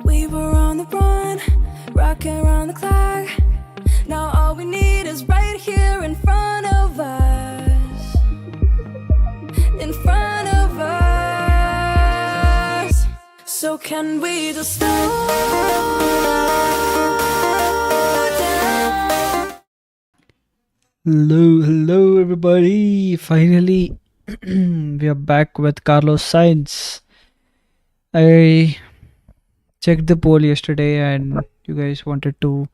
We were on the run, rocking around the clock. Now all we need is right here in front of us. In front of us. So can we just slow down? Hello everybody. Finally we are back with Carlos Sainz. I checked the poll yesterday and you guys wanted to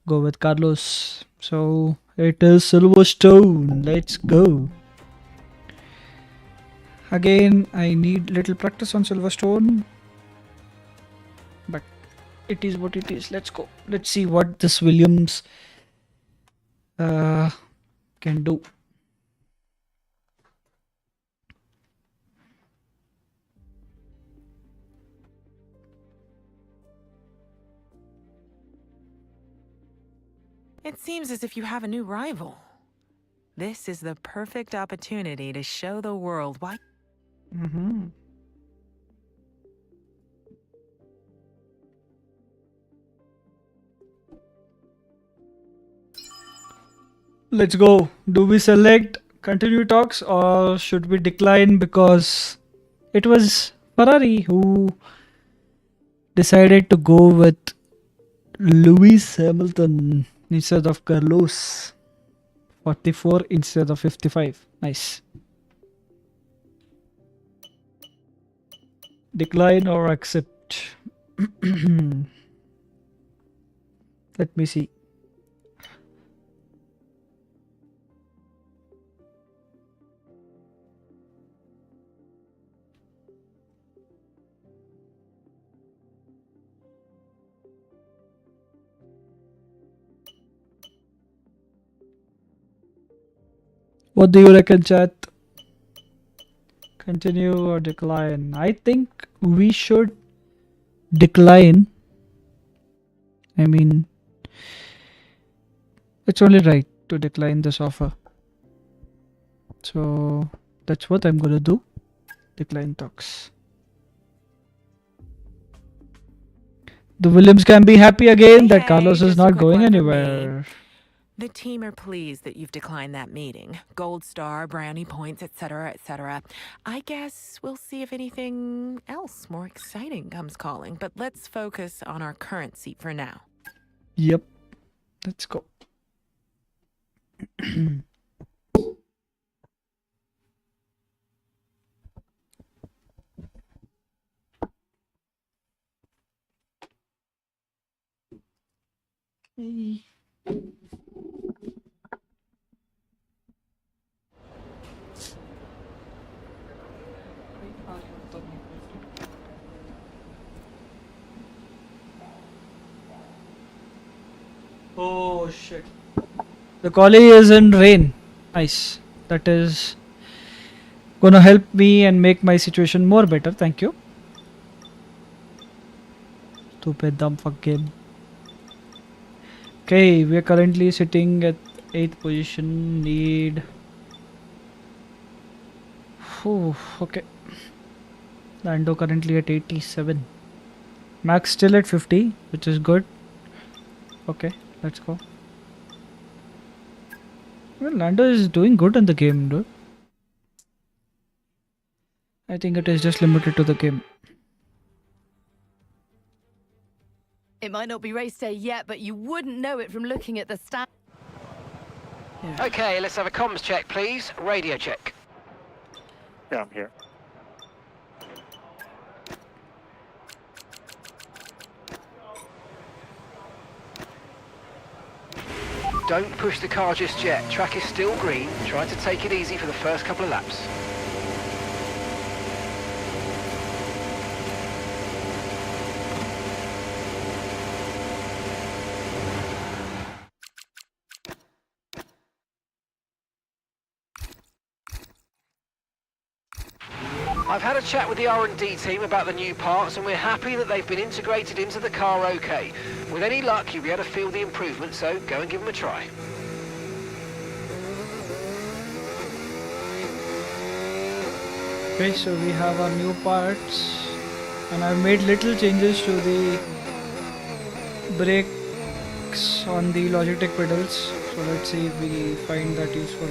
go with Carlos. So it is Silverstone. Let's go. Again, I need little practice on Silverstone. But it is what it is. Let's go. Let's see what this Williams can do. It seems as if you have a new rival. This is the perfect opportunity to show the world why. Let's go. Do we select continue talks or should we decline because it was Ferrari who decided to go with Lewis Hamilton instead of Carlos. 44 instead of 55. Nice. Decline or accept? Let me see. What do you reckon, chat? Continue or decline? I think we should decline. I mean, it's only right to decline this offer. So that's what I'm gonna do. Decline talks. The Williams can be happy again that Carlos is just a not quick going one from me. anywhere. The team are pleased that you've declined that meeting. Gold star, brownie points, etc., etc. I guess we'll see if anything else more exciting comes calling, but let's focus on our current seat for now. Yep. Let's go. Hey. Oh shit. The collie is in rain. Nice. That is gonna help me and make my situation more better. Thank you. Stupid dumb fuck game. Okay, we are currently sitting at 8th position. Need. Whew, okay. Lando currently at 87. Max still at 50, which is good. Okay, let's go. Well, Lando is doing good in the game, dude. I think it is just limited to the game. It might not be race day yet, but you wouldn't know it from looking at the stats. Yeah. Okay, let's have a comms check, please. Radio check. Yeah, I'm here. Don't push the car just yet. Track is still green. Try to take it easy for the first couple of laps. I've had a chat with the R&D team about the new parts and we're happy that they've been integrated into the car okay. With any luck you'll be able to feel the improvement, so go and give them a try. Okay, so we have our new parts, and I've made little changes to the brakes on the Logitech pedals. So let's see if we find that useful.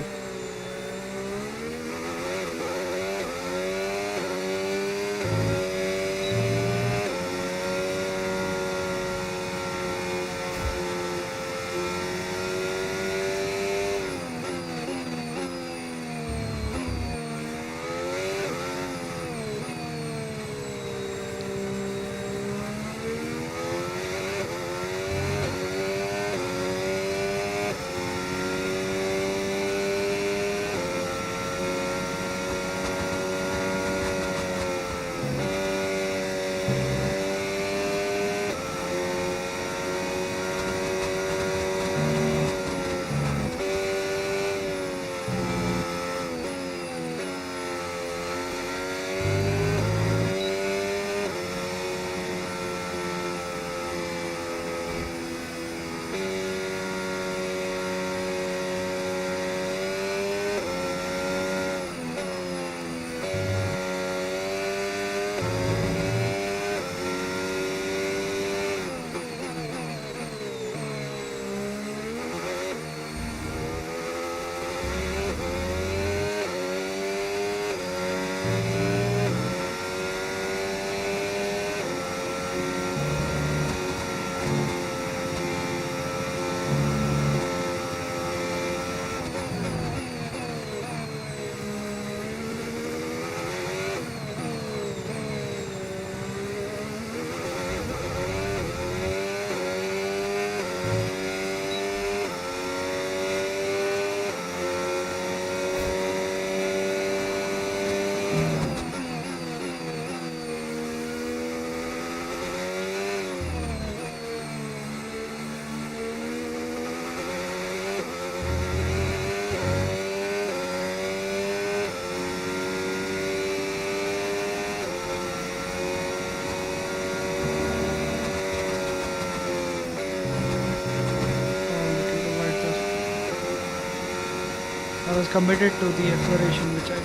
I was committed to the exploration, which I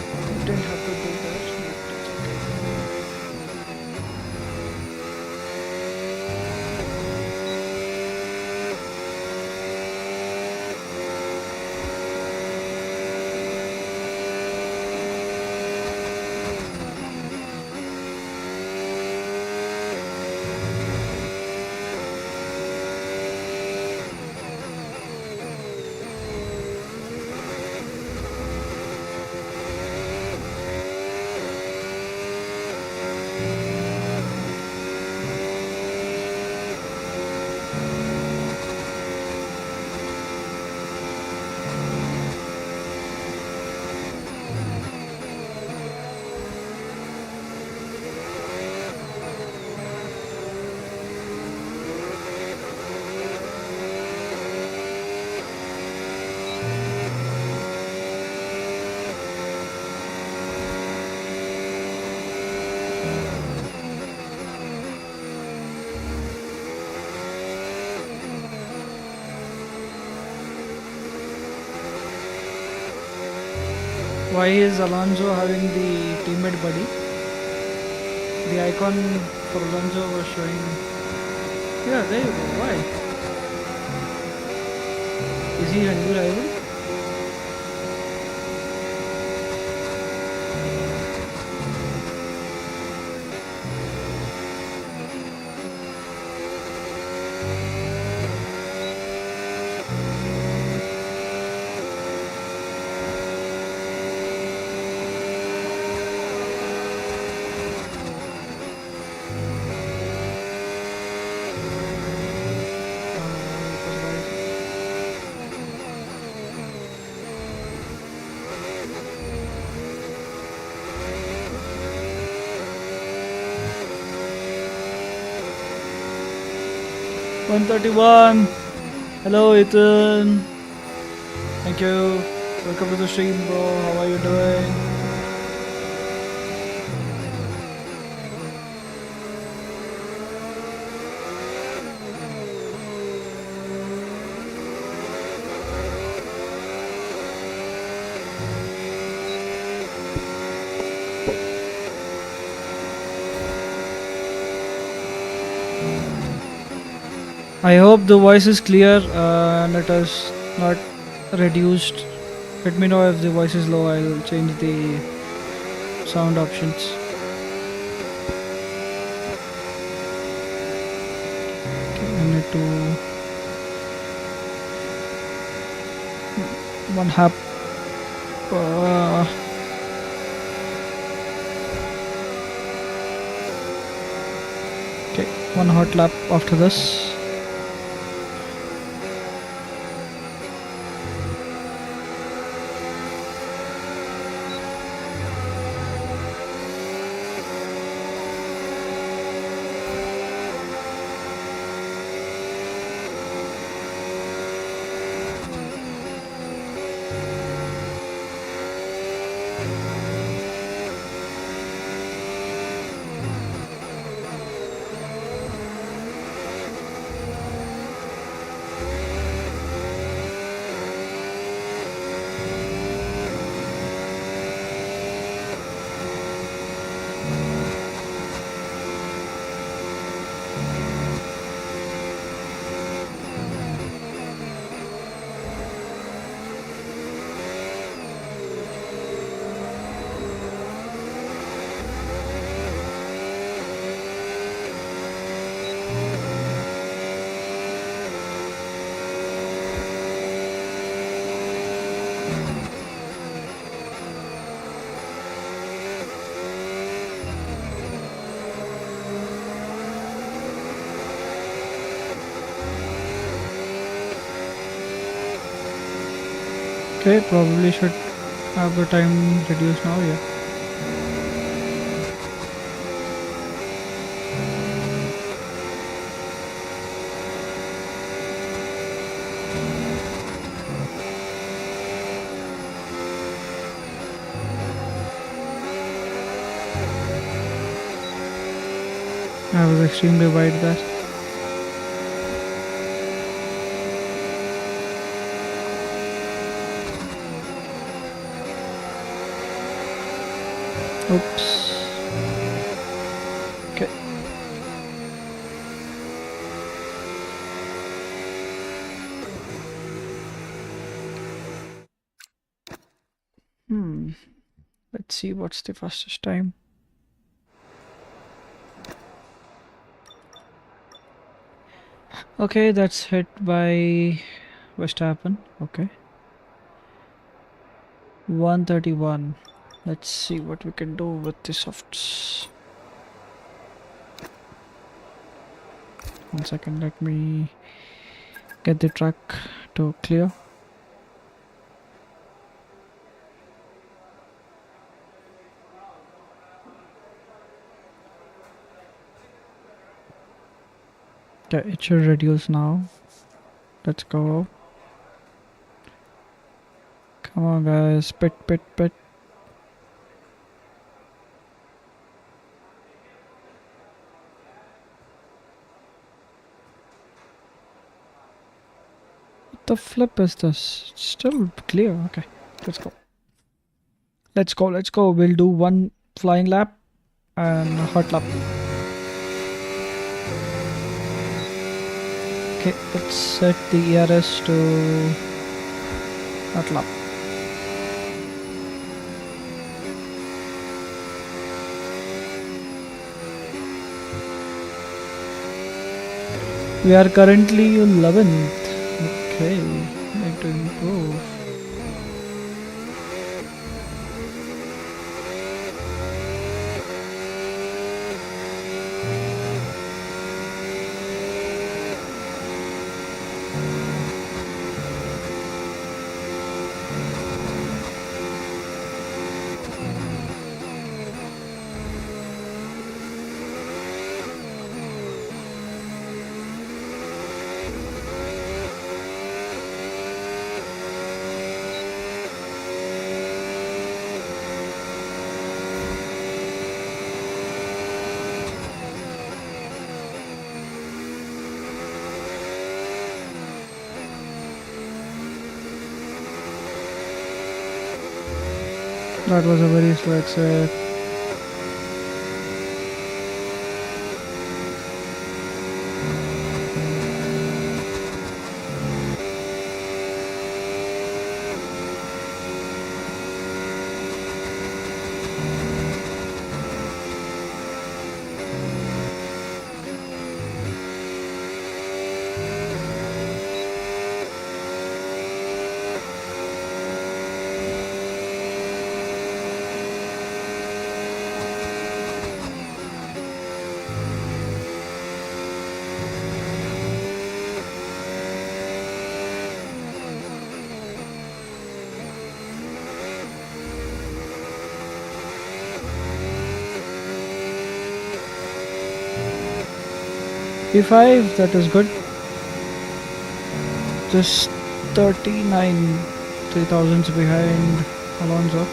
didn't have to do there. But it's okay. Why is Alonso having the teammate buddy? The icon for Alonso was showing. Yeah, there you go. Why? Is he a new rival? $131. Hello Ethan. Thank you. Welcome to the stream, bro. How are you doing? I hope the voice is clear and it is not reduced. Let me know if the voice is low. I'll change the sound options. Okay, I need to one hap. Okay, one hot lap after this. Okay, probably should have the time reduced now, yeah. I was extremely wide there. Oops. Okay. Let's see what's the fastest time. Okay, that's hit by Verstappen. Okay. 131. Let's see what we can do with the softs. 1 second, let me get the track to clear. Okay, it should reduce now. Let's go. Come on guys, pit. What the flip is this? It's still clear. Okay, let's go. Let's go. We'll do one flying lap and a hot lap. Okay, let's set the ERS to hot lap. We are currently 11th. Okay, need to improve. That was a very slow exit. P5, that is good. Just 39 3000s behind Alonso.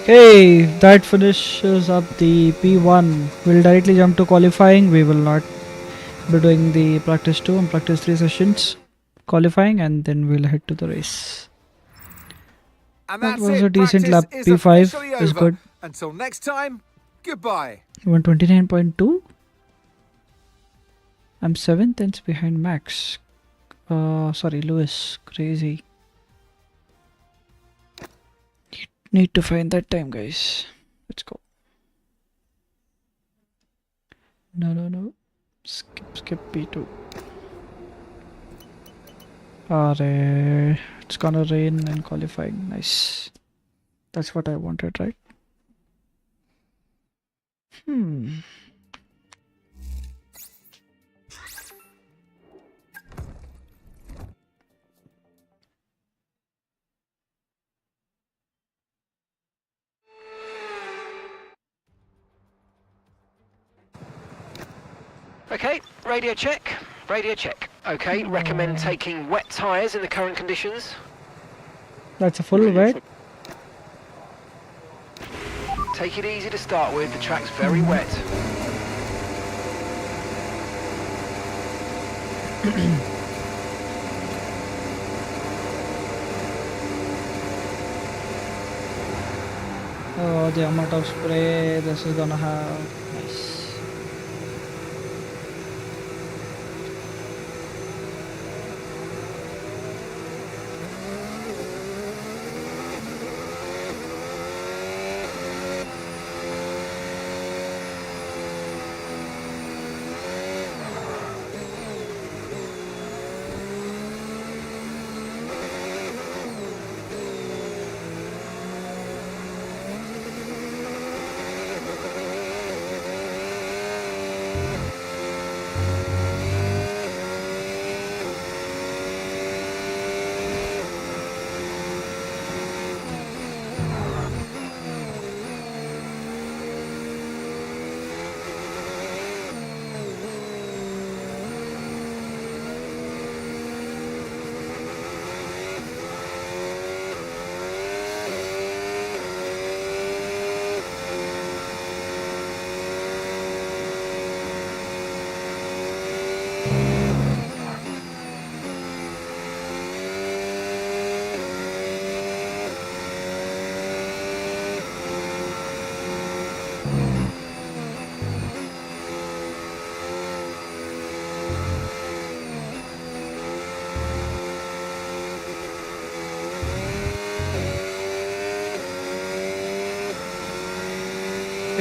Okay, that finishes up the P1. We'll directly jump to qualifying. We will not be doing the practice 2 and practice 3 sessions. Qualifying, and then we'll head to the race. And That that's was it. a decent Practice lap. is P5 officially is over. good. Until next time, goodbye. 129.2. I'm 7 tenths behind Max. Sorry, Lewis. Crazy. Need to find that time, guys. Let's go. No. Skip P2. It's gonna rain in qualifying. Nice. That's what I wanted, right? Okay, radio check. Radio check. Okay, recommend taking wet tyres in the current conditions. That's a full wet. Take it easy to start with, the track's very wet. Oh, the amount of spray this is gonna have. Nice.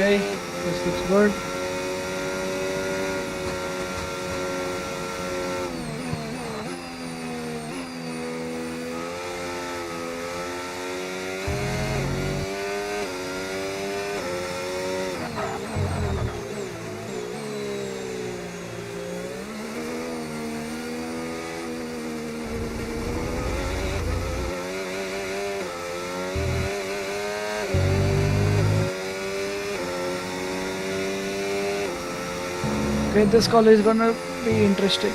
Okay, this looks good. Okay, this call is gonna be interesting.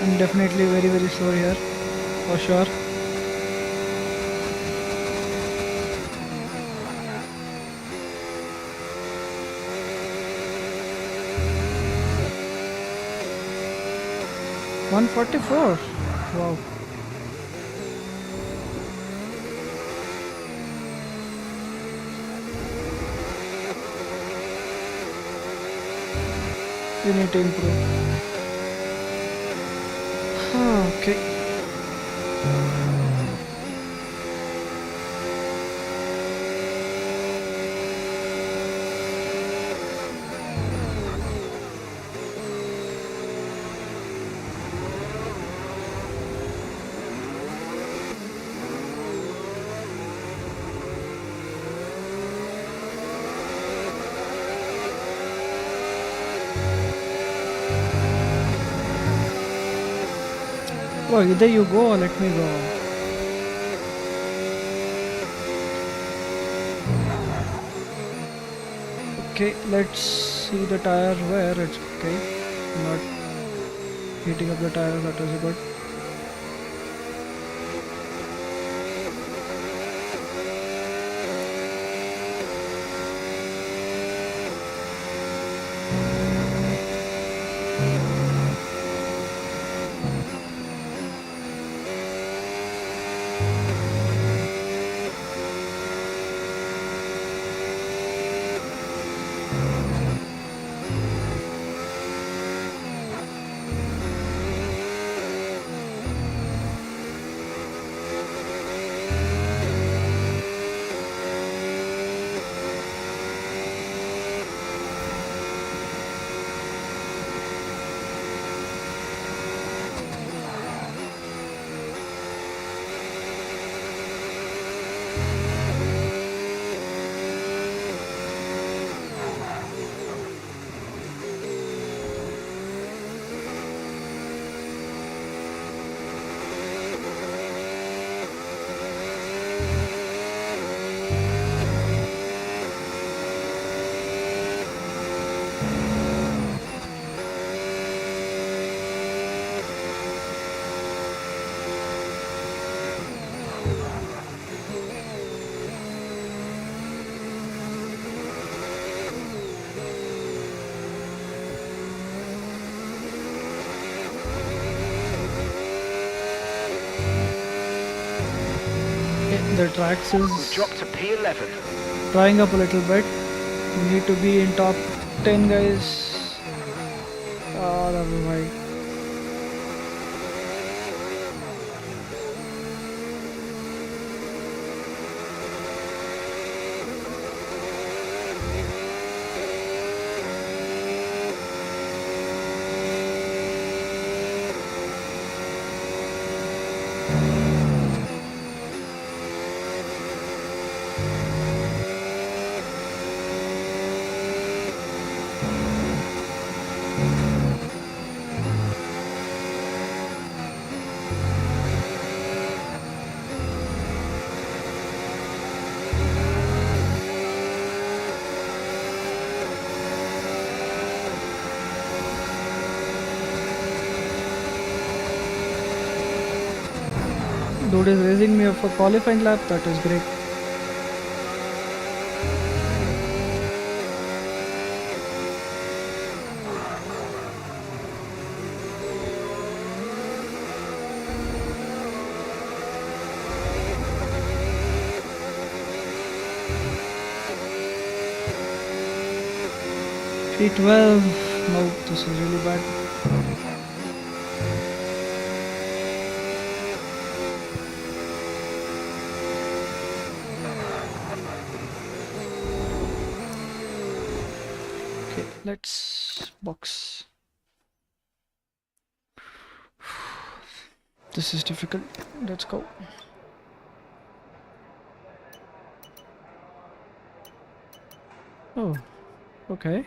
I'm definitely very slow here, for sure. $144. Wow. We need to improve. Okay. Oh, either you go or let me go. Okay, let's see the tire where it's okay. Not heating up the tire, that is good. The tracks is Drop to P11. drying up a little bit. We need to be in top 10, guys. Oh, that was right. Dude is raising me up for qualifying lap. That is great. P12. No, this is really bad. Okay, let's box. This is difficult. Let's go. Oh, okay.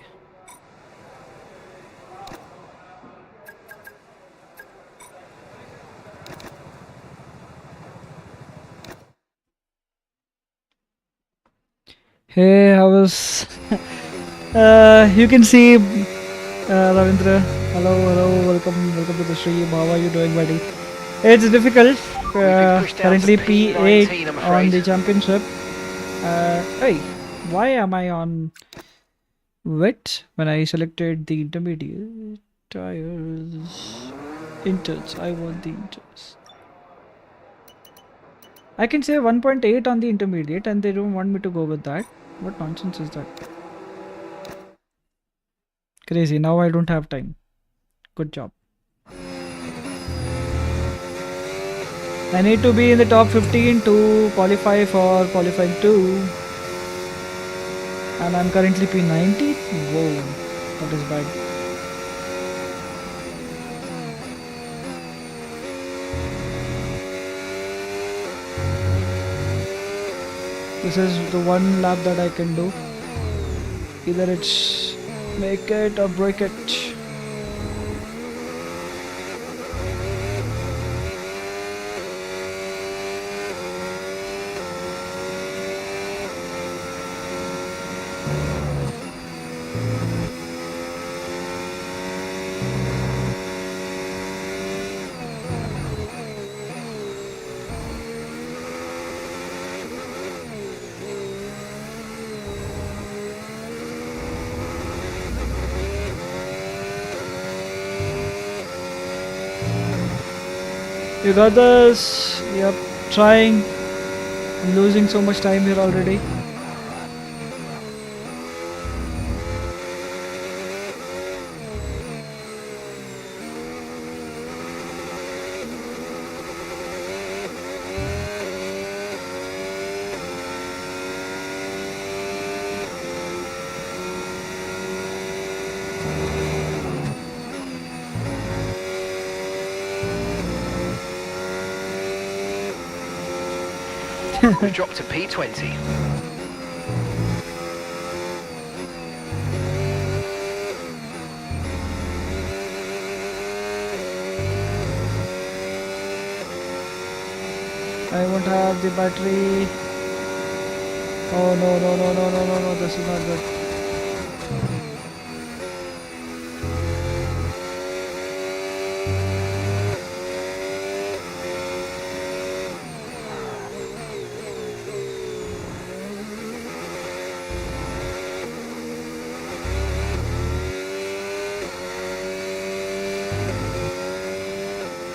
Hey, how was? You can see Ravindra. Hello, welcome to the stream. How are you doing, buddy? It's difficult. been pushed down to Currently P19, P8 I'm on afraid. the championship. Hey, why am I on wet when I selected the intermediate tires? Inters. I want the inters. I can say 1.8 on the intermediate, and they don't want me to go with that. What nonsense is that? Crazy. Now I don't have time. Good job. I need to be in the top 15 to qualify for qualifying 2. And I'm currently P90. Whoa, that is bad. This is the one lap that I can do. Either it's make it or break it. You got this. Yep, trying. I'm losing so much time here already. We've dropped to P20. I won't have the battery. Oh no, this is not good.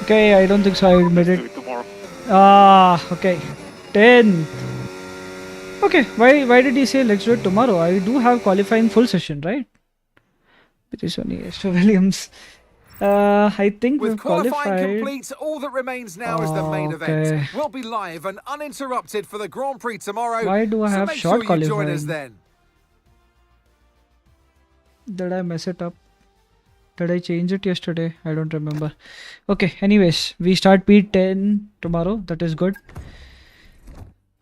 Okay, I don't think so. I made Do it. it tomorrow. Ah, okay. 10. Okay, why did he say let's do it tomorrow? I do have qualifying full session, right? It is only Esther Williams. I think With we've qualifying qualified. complete, all that remains now is the main Okay. event. We'll be live and uninterrupted for the Grand Prix tomorrow. Why do I so have make short sure you join us qualifying? then. Did I mess it up? Did I change it yesterday? I don't remember. Okay, anyways, we start P10 tomorrow. That is good.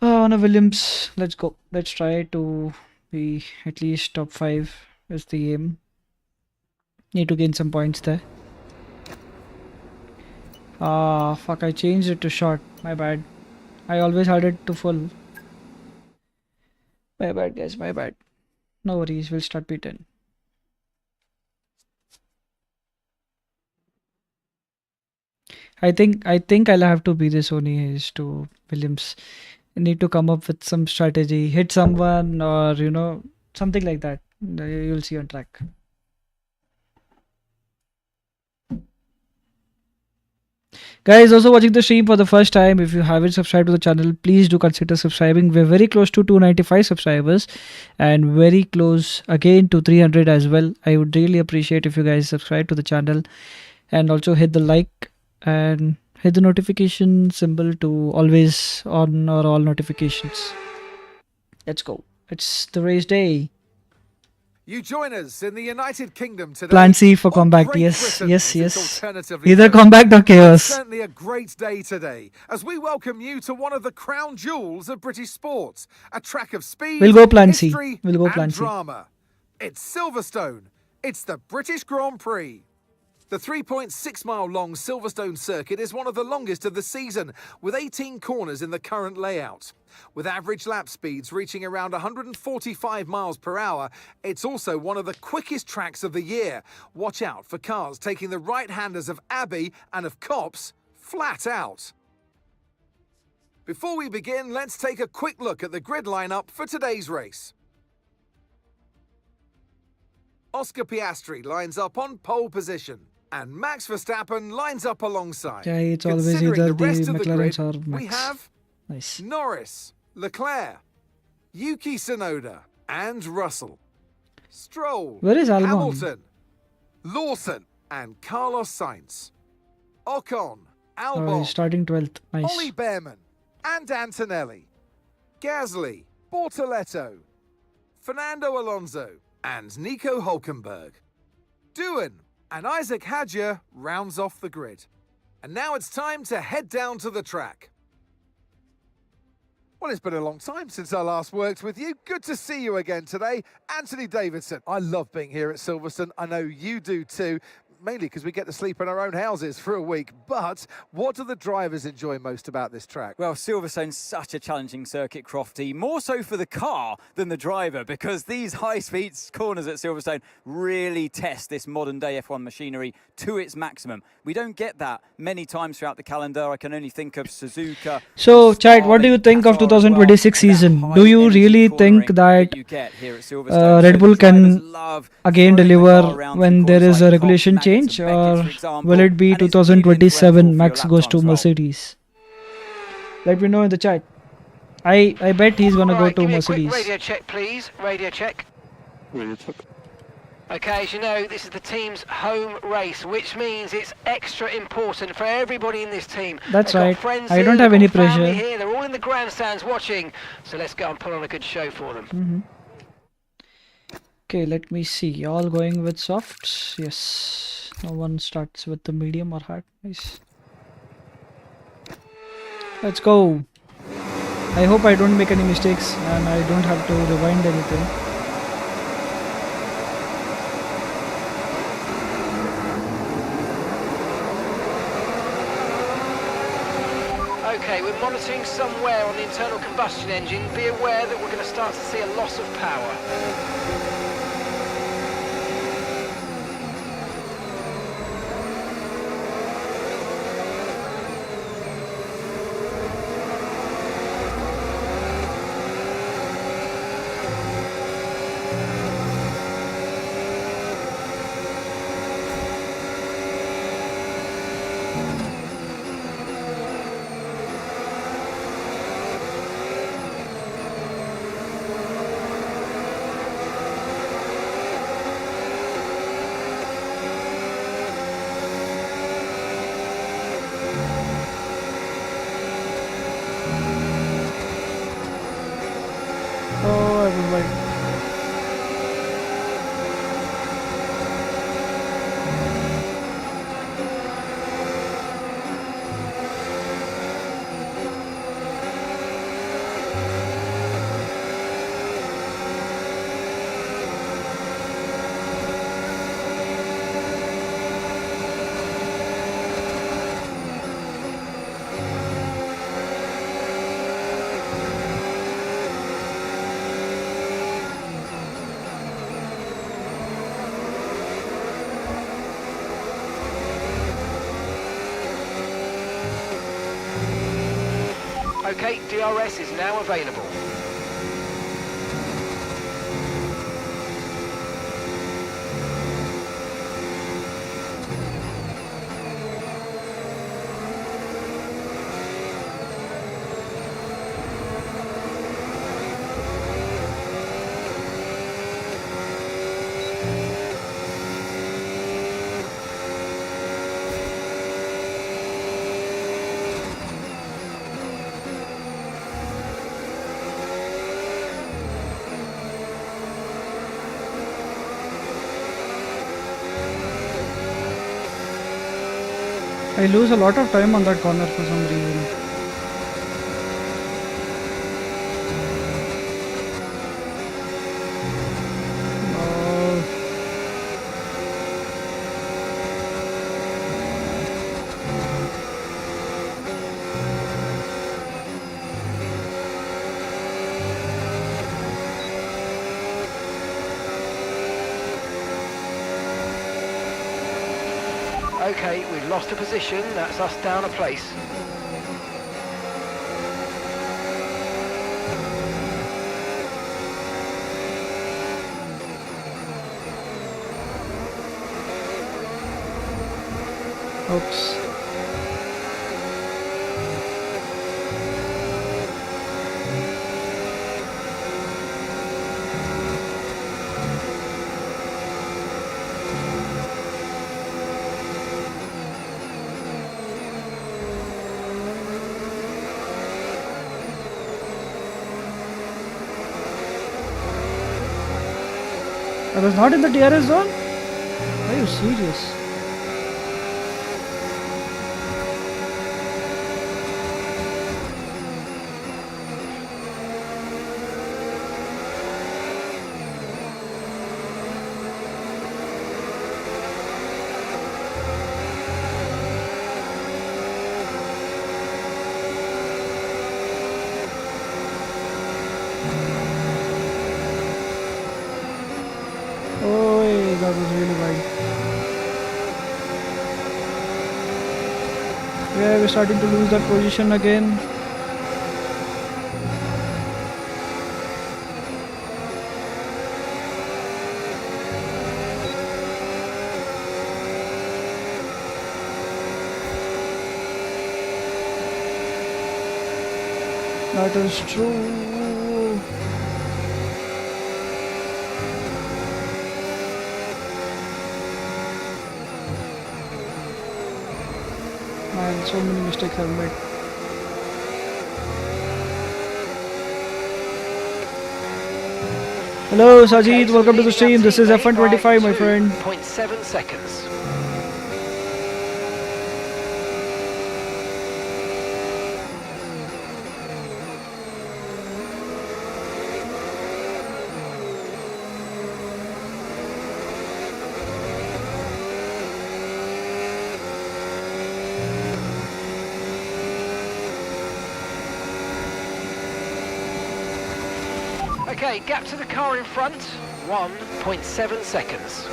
Anna Williams, let's go. Let's try to be at least top 5 is the aim. Need to gain some points there. Ah, fuck, I changed it to short. My bad. I always had it to full. My bad, guys, my bad. No worries, we'll start P10. I think I'll have to be the Sony Hayes to Williams. I need to come up with some strategy, hit someone, or something like that. You'll see on track. Guys, also watching the stream for the first time, if you haven't subscribed to the channel, please do consider subscribing. We're very close to 295 subscribers and very close again to 300 as well. I would really appreciate if you guys subscribe to the channel and also hit the like and hit the notification symbol to always on or all notifications. Let's go. It's the race day. You join us in the United Kingdom today. Plan C for or combat. Great Yes, Britain, yes, as it's yes. alternatively Either known. combat or It's chaos. certainly a great day today as we welcome you to one of the crown jewels of British sports, a track of speed, We'll go Plan C. history, We'll go and Plan C. drama. It's Silverstone. It's the British Grand Prix. The 3.6-mile long Silverstone circuit is one of the longest of the season, with 18 corners in the current layout. With average lap speeds reaching around 145 miles per hour, it's also one of the quickest tracks of the year. Watch out for cars taking the right-handers of Abbey and of Copse flat out. Before we begin, let's take a quick look at the grid lineup for today's race. Oscar Piastri lines up on pole position, and Max Verstappen lines up alongside. Yeah, it's always Considering either the rest the of the McLarens grid, or we Max. have Nice. Norris, Leclerc, Yuki Tsunoda, and Russell. Stroll, Where is Albon? Hamilton, Lawson, and Carlos Sainz. Ocon, Oh, Albon, he's starting 12th. Nice. Ollie Behrman, and Antonelli. Gasly, Bortoletto, Fernando Alonso, and Nico Hulkenberg. Doohan and Isaac Hadjar rounds off the grid. And now it's time to head down to the track. Well, it's been a long time since I last worked with you. Good to see you again today. Anthony Davidson. I love being here at Silverstone. I know you do too, mainly because we get to sleep in our own houses for a week. But what do the drivers enjoy most about this track? Well, Silverstone's such a challenging circuit, Crofty, more so for the car than the driver, because these high-speed corners at Silverstone really test this modern-day F1 machinery to its maximum. We don't get that many times throughout the calendar. I can only think of Suzuka. So, Chad, what do you think of Qatar as well, 2026 and that season? Do you high-energy really cornering think that you get here at Silverstone? Red So Bull the drivers can love again throwing the deliver car around when through there corners is a like regulation Cox, Maggots change, and Beckett, or for example, will it be and it's really 2027 influential Max for your goes lap to times as well. Mercedes? Let me know in the chat. I bet he's gonna go Right, to give me a quick Mercedes. radio check, please. Radio check. Radio check. Okay, as you know, this is the team's home race, which means it's extra important for everybody in this team. That's They've got right. friends I here, don't they've have got any family pressure. here. They're all in the grandstands watching, so let's go and put on a good show for them. Okay, let me see. All going with softs. Yes. No one starts with the medium or hard. Nice. Let's go. I hope I don't make any mistakes and I don't have to rewind anything. Okay, we're monitoring somewhere on the internal combustion engine. Be aware that we're going to start to see a loss of power. Oh, everybody. Okay, DRS is now available. I lose a lot of time on that corner for some reason. Oh. Okay, we've lost a position. That's us down a place. Oops. I was not in the DRS zone? Are you serious? Oh, that was really wide. Yeah, we're starting to lose that position again. That is true. Man, so many mistakes I've made. Hello Sajid, Okay, welcome to the leading stream. up This is team F125, my friend. 0.7 seconds. Okay, gap to the car in front, 1.7 seconds.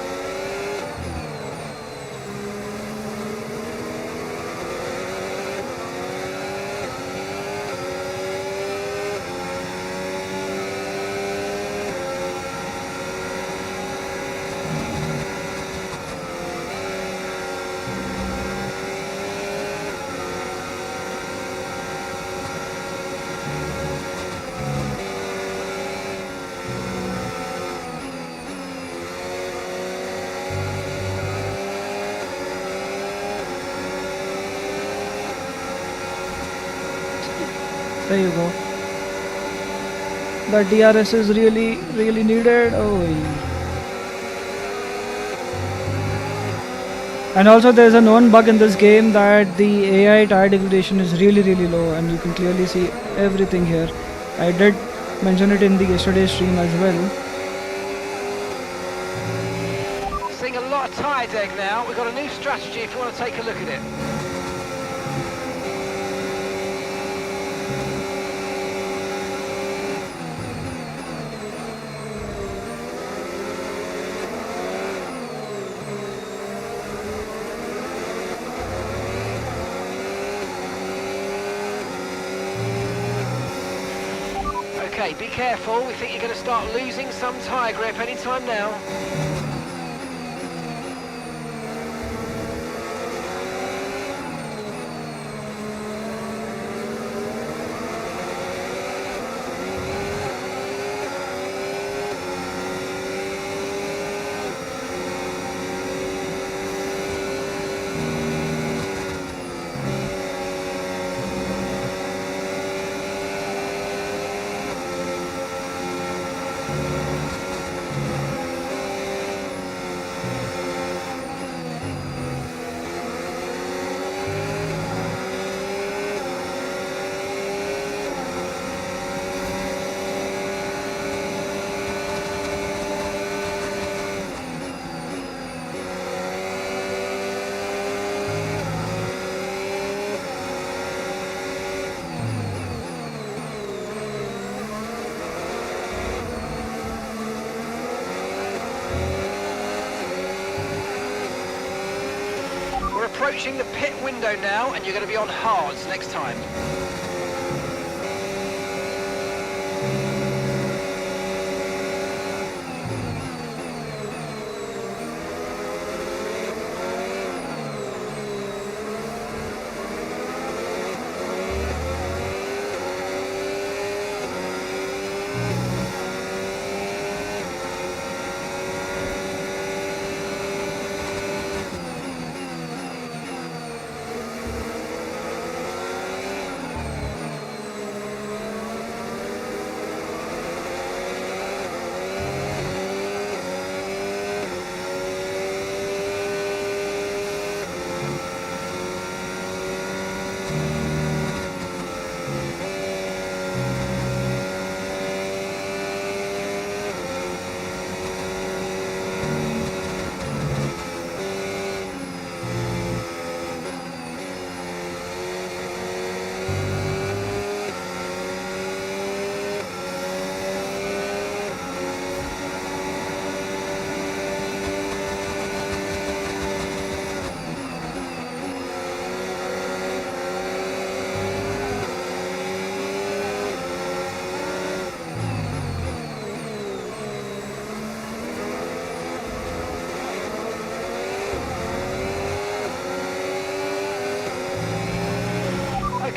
There you go. The DRS is really needed. Oh. And also there's a known bug in this game that the AI tire degradation is really low, and you can clearly see everything here. I did mention it in the yesterday's stream as well. Seeing a lot of tyre deg now. We've got a new strategy if you want to take a look at it. Okay, be careful. We think you're going to start losing some tyre grip anytime now. We're approaching the pit window now, and you're going to be on hards next time.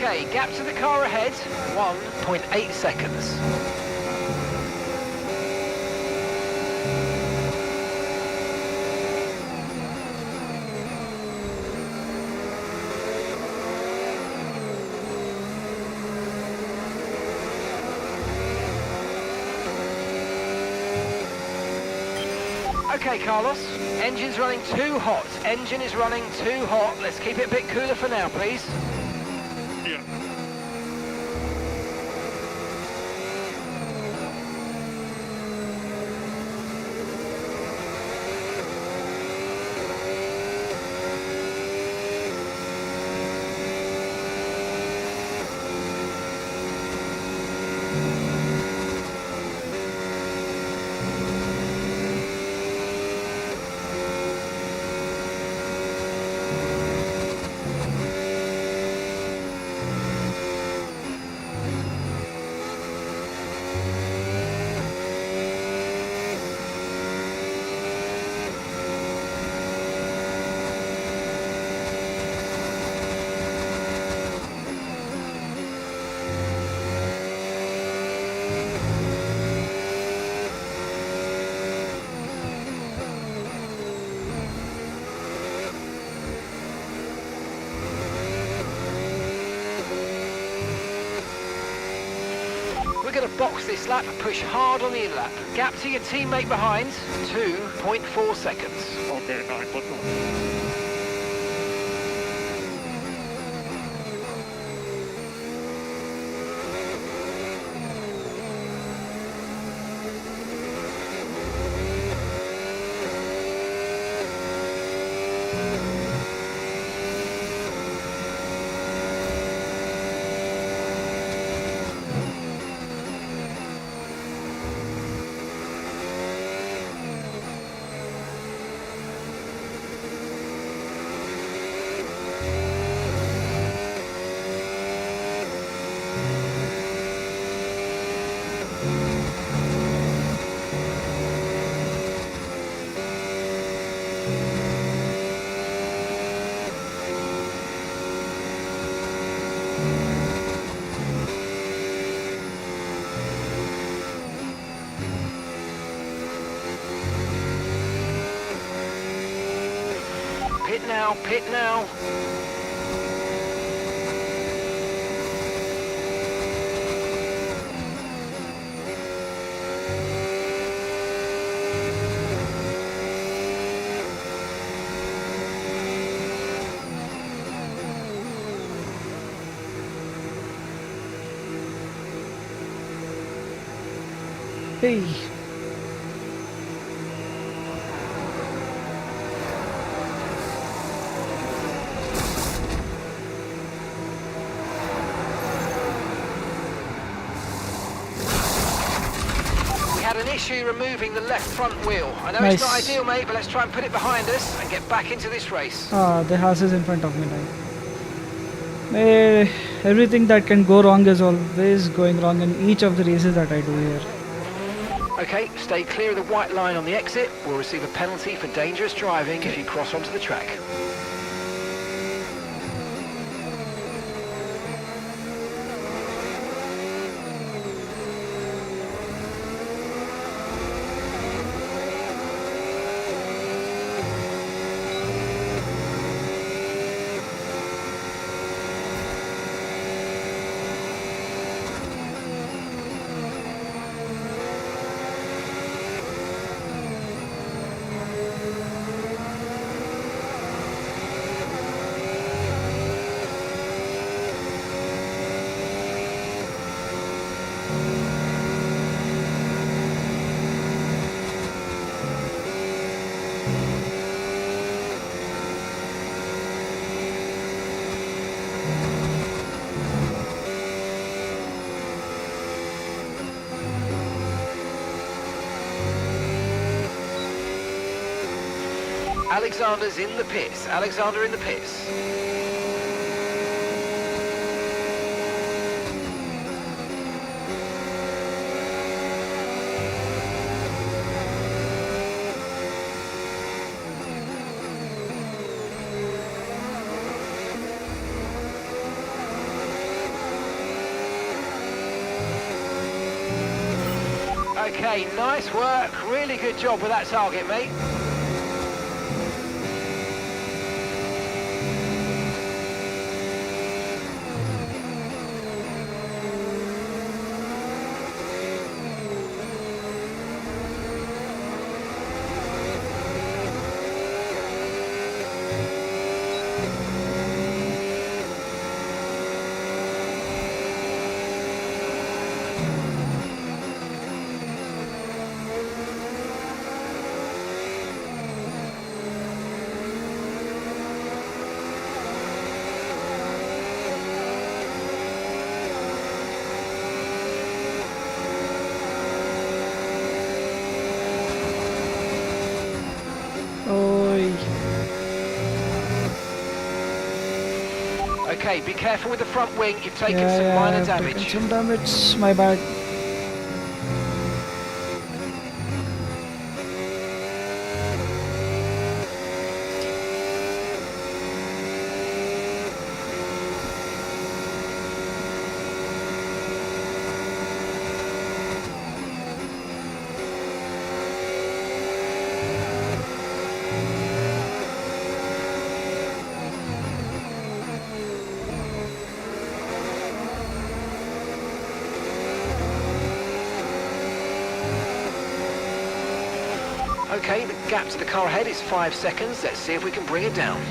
Okay, gap to the car ahead, 1.8 seconds. Okay, Carlos, engine's running too hot. Engine is running too hot. Let's keep it a bit cooler for now, please. Yeah. We're going to box this lap and push hard on the in-lap. Gap to your teammate behind, 2.4 seconds. Okay, 9.1. now, pit now. Hey. We had an issue removing the left front wheel. I know Nice. it's not ideal, mate, but let's try and put it behind us and get back into this race. The house is in front of me now. Everything that can go wrong is always going wrong in each of the races that I do here. Okay, stay clear of the white line on the exit. We'll receive a penalty for dangerous driving if you cross onto the track. Alexander's in the pits. Alexander in the pits. Okay, nice work. Really good job with that target, mate. Oi. Okay, be careful with the front wing. You've taken Yeah, some yeah, minor I've taken damage. some damage. My bad. Okay, the gap to the car ahead is 5 seconds. Let's see if we can bring it down.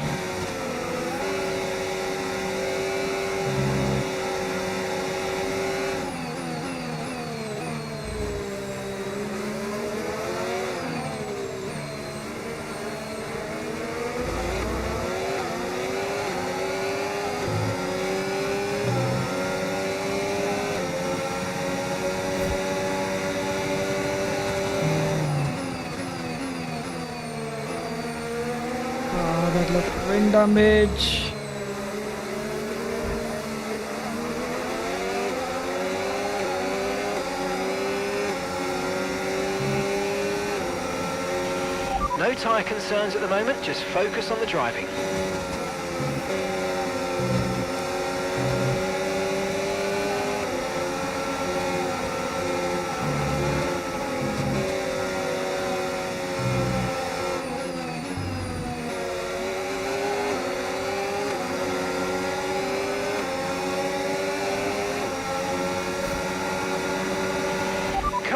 That left wing damage. No tyre concerns at the moment, just focus on the driving.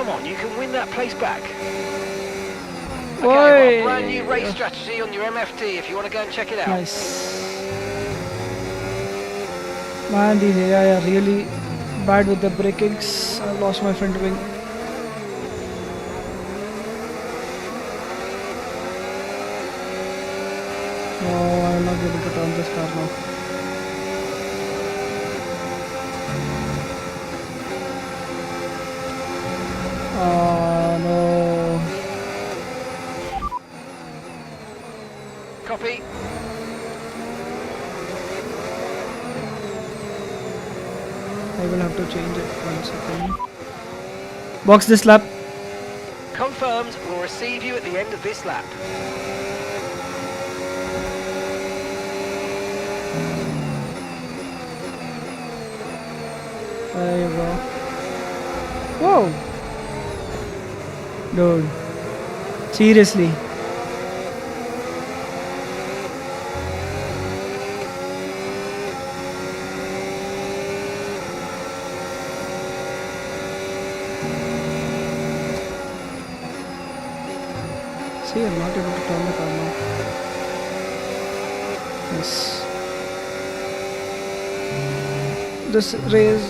Come on, you can win that place back. Okay, Oi. I've got a brand new race strategy on your MFD if you want to go and check it out. Nice. Man, these AI are really bad with the brakings. I lost my front wing. Oh, I'm not able to turn this car now. No. Copy. I will have to change it. 1 second. Box this lap. Confirmed. We'll receive you at the end of this lap. There you go. Whoa! Dude. Seriously. See, I'm not able to turn the car now. Yes. This race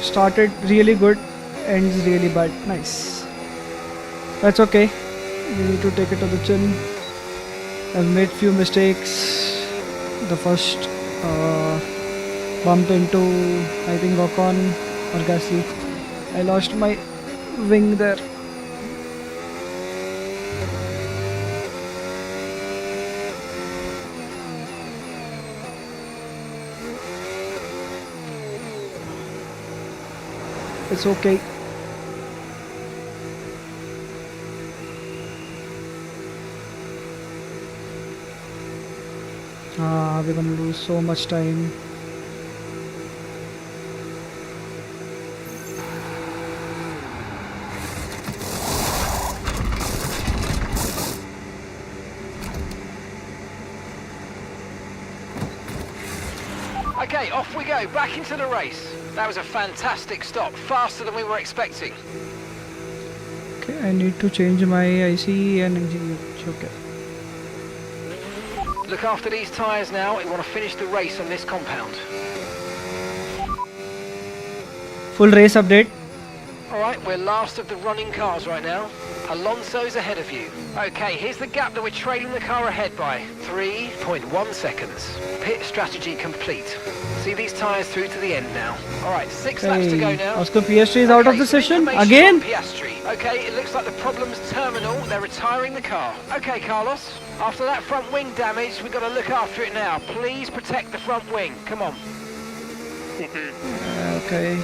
started really good, ends really bad. Nice. That's okay. We need to take it to the chin. I've made few mistakes. The first bumped into, I think, Ocon or Gasly. I lost my wing there. It's okay. We're gonna lose so much time. Okay, off we go, back into the race. That was a fantastic stop, faster than we were expecting. Okay, I need to change my ICE and engine. Okay. Look after these tyres now, we want to finish the race on this compound. Full race update. Alright, we're last of the running cars right now. Alonso's ahead of you. Okay, here's the gap that we're trailing the car ahead by. 3.1 seconds. Pit strategy complete. See these tyres through to the end now. Alright, 6 laps to go now. Oscar Piastri is out of the some session information again. on Piastri. Okay, it looks like the problem's terminal. They're retiring the car. Okay, Carlos. After that front wing damage, we've got to look after it now. Please protect the front wing. Come on. Okay.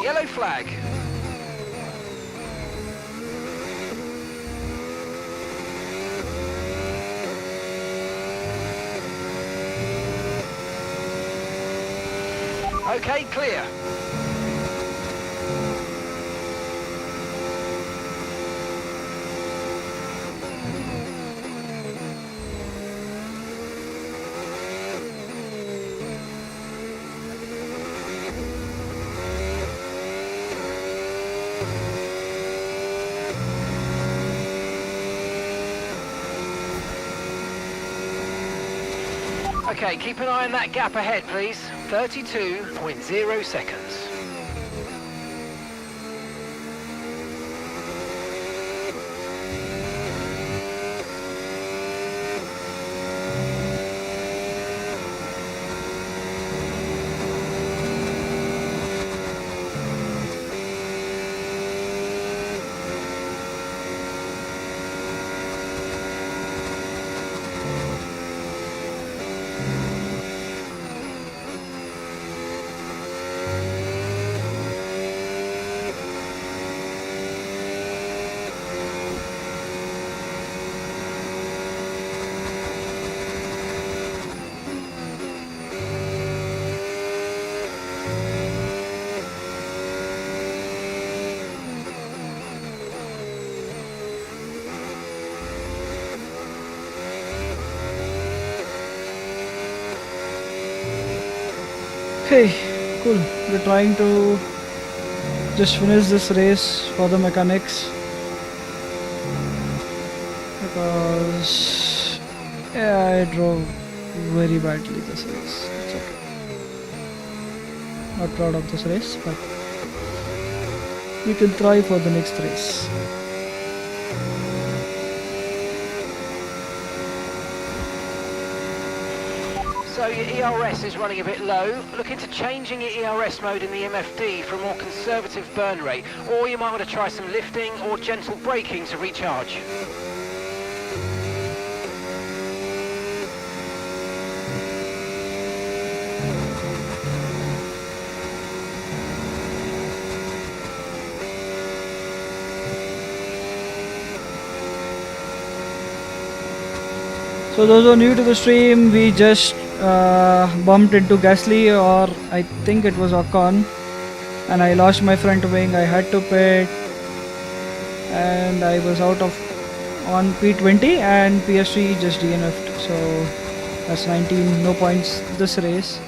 Yellow flag. Okay, clear. Okay, keep an eye on that gap ahead, please. 32.0 seconds. Hey, cool. We're trying to just finish this race for the mechanics because yeah, I drove very badly this race. It's okay. Not proud of this race, but we can try for the next race. So your ERS is running a bit low. Look into changing your ERS mode in the MFD for a more conservative burn rate, or you might want to try some lifting or gentle braking to recharge. So those who are new to the stream, we just bumped into Gasly, or I think it was Ocon, and I lost my front wing. I had to pit, and I was out of on P20, and PS3 just DNF'd. So that's 19, no points this race.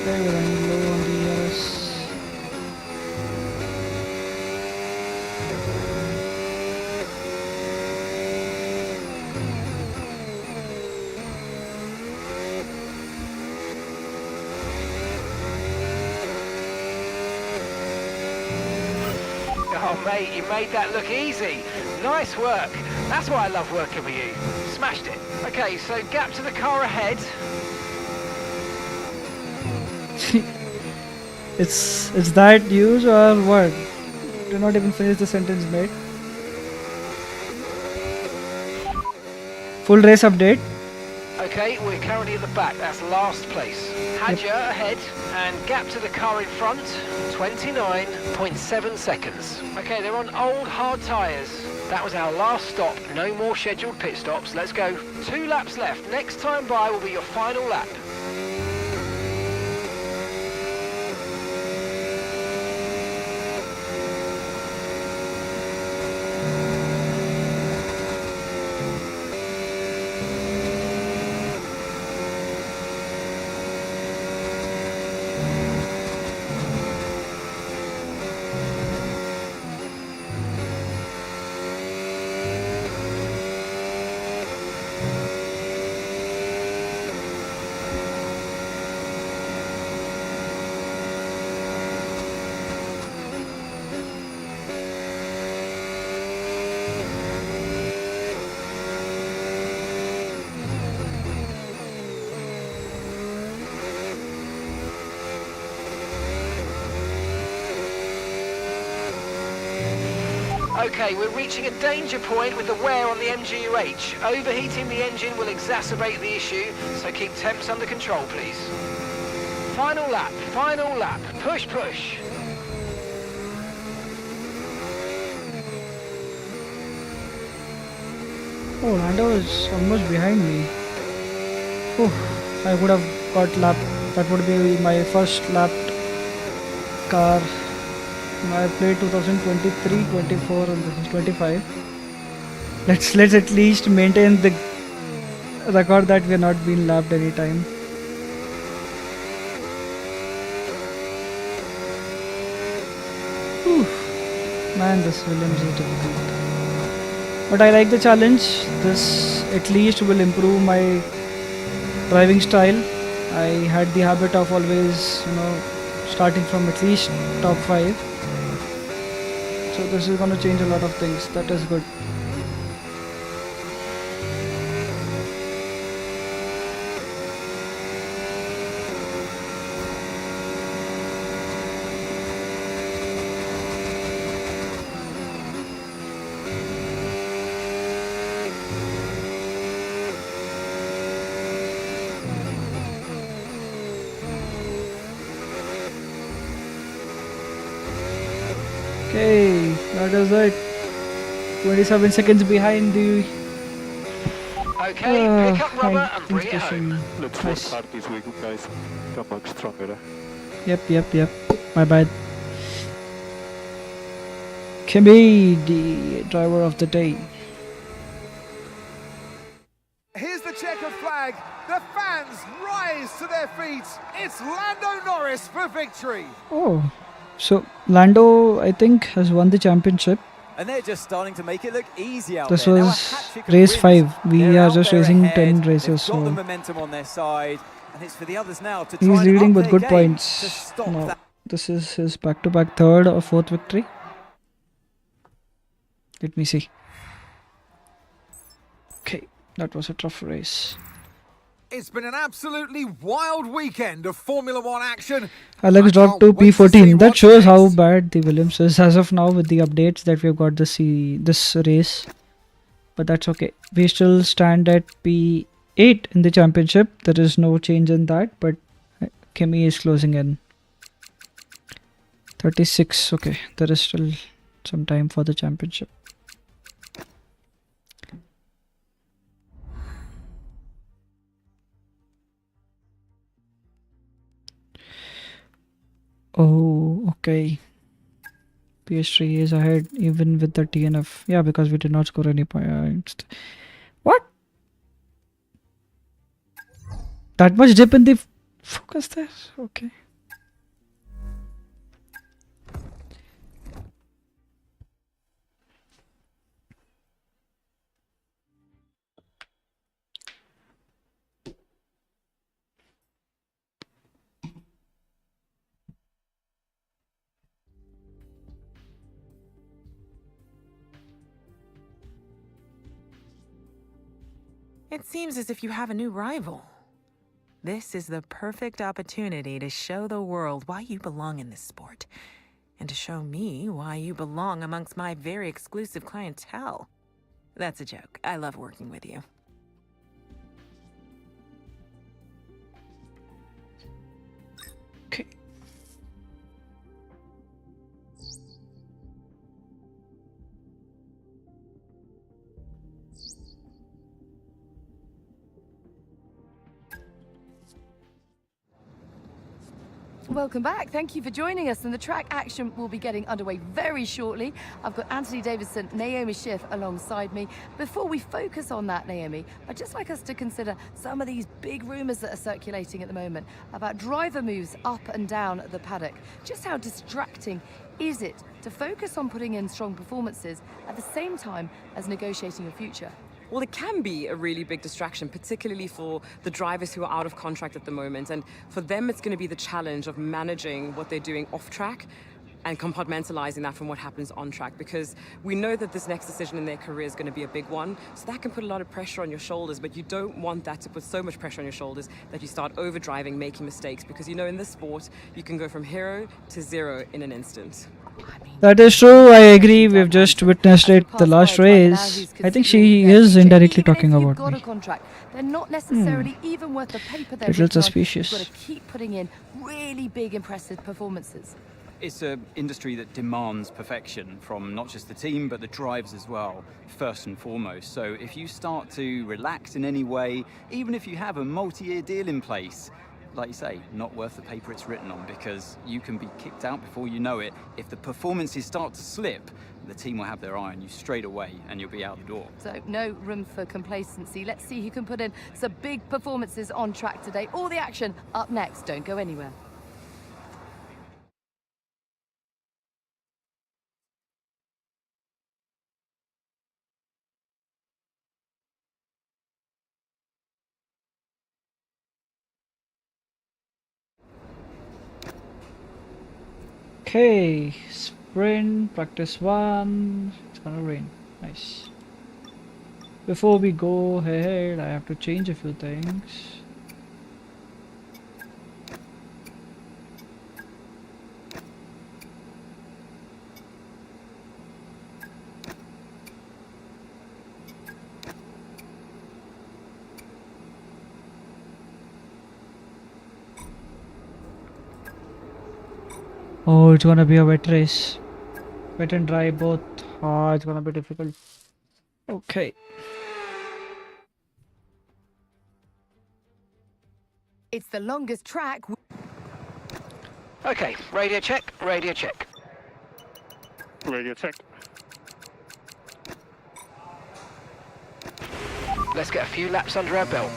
Okay, we're running low on the ERS. Oh mate, you made that look easy. Nice work. That's why I love working with you. Smashed it. Okay, so gap to the car ahead. It's that news or what? Do not even finish the sentence, mate. Full race update. Okay, we're currently at the back. That's last place. Hadja ahead and gap to the car in front, 29.7 seconds. Okay, they're on old hard tyres. That was our last stop. No more scheduled pit stops. Let's go. 2 laps left. Next time by will be your final lap. Okay, we're reaching a danger point with the wear on the MGU-H. Overheating the engine will exacerbate the issue, so keep temps under control, please. Final lap, final lap. Push, push. Oh, Lando is almost behind me. Oh, I would have got lap. That would be my first lap car. I played 2023, 24, and this is 25. Let's at least maintain the record that we are not being lapped anytime. Whew. Man, this Williams is difficult. But I like the challenge. This at least will improve my driving style. I had the habit of always, starting from at least top 5. So this is going to change a lot of things. That is good. Okay, that is it. 27 seconds behind the Okay, pick up rubber and bring it station. home. Let's work Nice. hard this week, guys. Come back stronger. Yep. My bad. Kimi, the driver of the day. Here's the checkered flag. The fans rise to their feet. It's Lando Norris for victory. Oh, so Lando, I think, has won the championship. And they're just starting to make it look easy out This there. Now, a was hat-trick of race wins. 5. We They're are out just there racing ahead. 10 They've races, got the so momentum on their side, and it's for the others now to he's try and leading up with their good game points. to stop No, that. this is his back-to-back third or fourth victory. Let me see. Okay, that was a tough race. It's been an absolutely wild weekend of Formula One action. Alex I dropped can't to wait to see P14. That what's shows how next. bad the Williams is as of now with the updates that we've got this race. But that's okay. We still stand at P8 in the championship. There is no change in that, but Kimi is closing in. 36. Okay, there is still some time for the championship. Oh, okay. PS3 is ahead even with the TNF. Yeah, because we did not score any points. What? That much dip in the focus there? Okay. It seems as if you have a new rival. This is the perfect opportunity to show the world why you belong in this sport, and to show me why you belong amongst my very exclusive clientele. That's a joke. I love working with you. Okay. Welcome back. Thank you for joining us. And the track action will be getting underway very shortly. I've got Anthony Davidson, Naomi Schiff alongside me. Before we focus on that, Naomi, I'd just like us to consider some of these big rumours that are circulating at the moment about driver moves up and down the paddock. Just how distracting is it to focus on putting in strong performances at the same time as negotiating your future? Well, it can be a really big distraction, particularly for the drivers who are out of contract at the moment. And for them, it's going to be the challenge of managing what they're doing off track and compartmentalizing that from what happens on track, because we know that this next decision in their career is going to be a big one. So that can put a lot of pressure on your shoulders, but you don't want that to put so much pressure on your shoulders that you start overdriving, making mistakes, because you know in this sport, you can go from hero to zero in an instant. That is true. I agree. We've just witnessed it the last race. I think she is indirectly talking about got a me. contract, they're not necessarily even worth the paper they're Little written on. suspicious. You've got to keep putting in really big, impressive performances. It's an industry that demands perfection from not just the team, but the drivers as well, first and foremost. So if you start to relax in any way, even if you have a multi-year deal in place, like you say, not worth the paper it's written on, because you can be kicked out before you know it. If the performances start to slip, the team will have their eye on you straight away and you'll be out the door. So no room for complacency. Let's see who can put in some big performances on track today. All the action up next. Don't go anywhere. Okay, sprint, practice 1. It's gonna rain. Nice. Before we go ahead, I have to change a few things. Oh, it's gonna be a wet race. Wet and dry both. Oh, it's gonna be difficult. Okay. It's the longest track. Okay, radio check, radio check. Radio check. Let's get a few laps under our belt.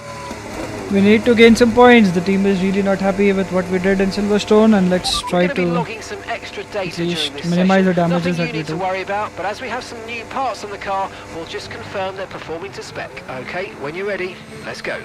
We need to gain some points. The team is really not happy with what we did in Silverstone, and let's try We're going to be to logging some extra data least during this minimize the session. damages Nothing that you we need to do. worry about, but as we have some new parts on the car, we'll just confirm they're performing to spec. Okay, when you're ready, let's go.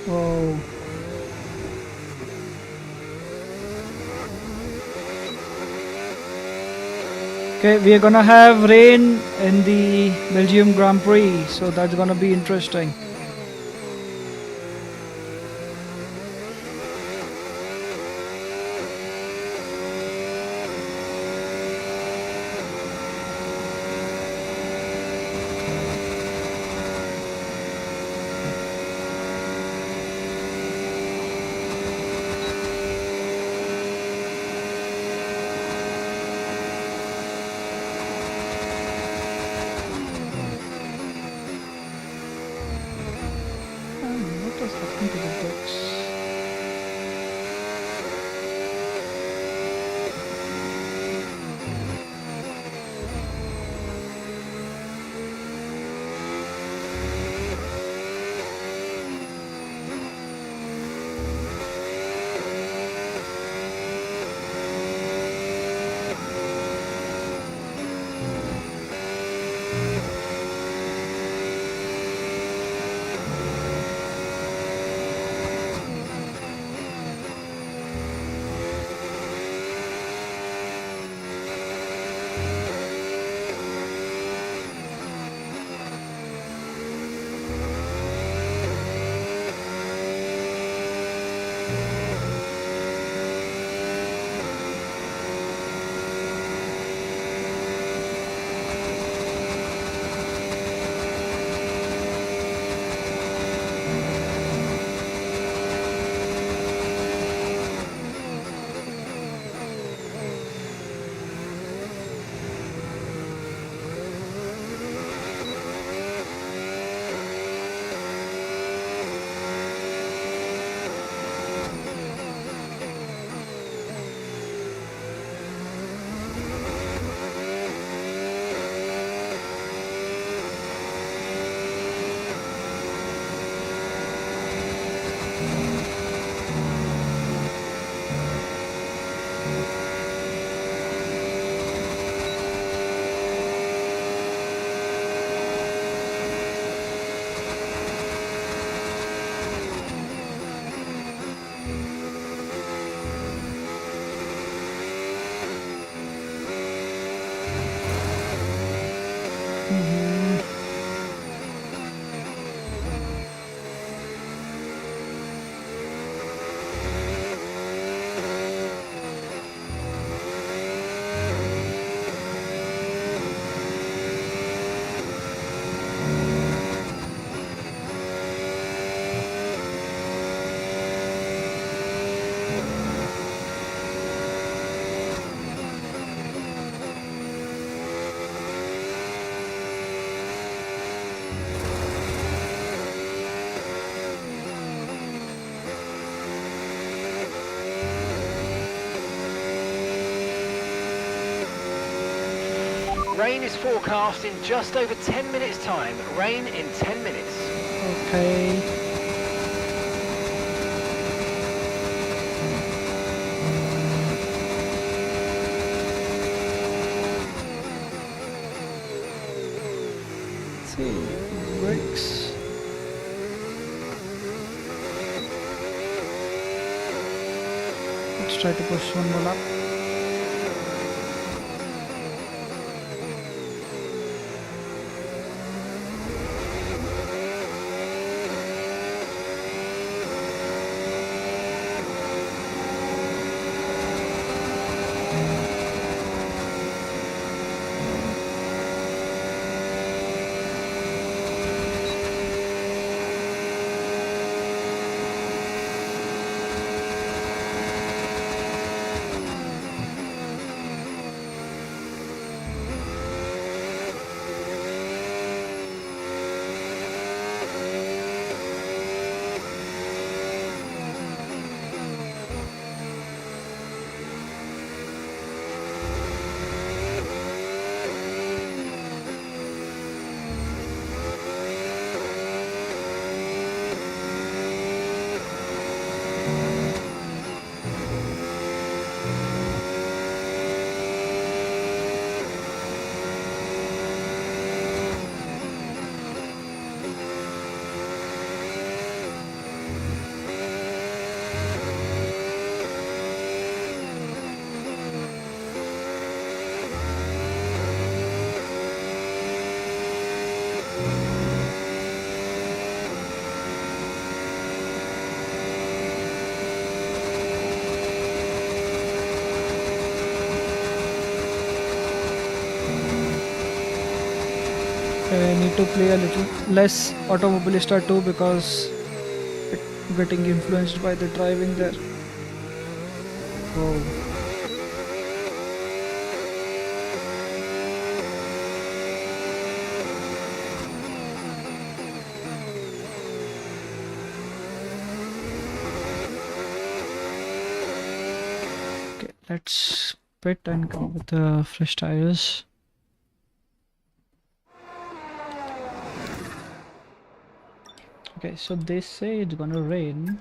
Whoa. Okay, we are gonna have rain in the Belgium Grand Prix, so that's gonna be interesting. Rain is forecast in just over 10 minutes time. Rain in 10 minutes. Okay. Let's see. Brakes. Let's try to push one more lap. I need to play a little less Automobilista 2 because it's getting influenced by the driving there. Oh. Okay, let's pit and come with the fresh tires. Okay, so they say it's gonna rain.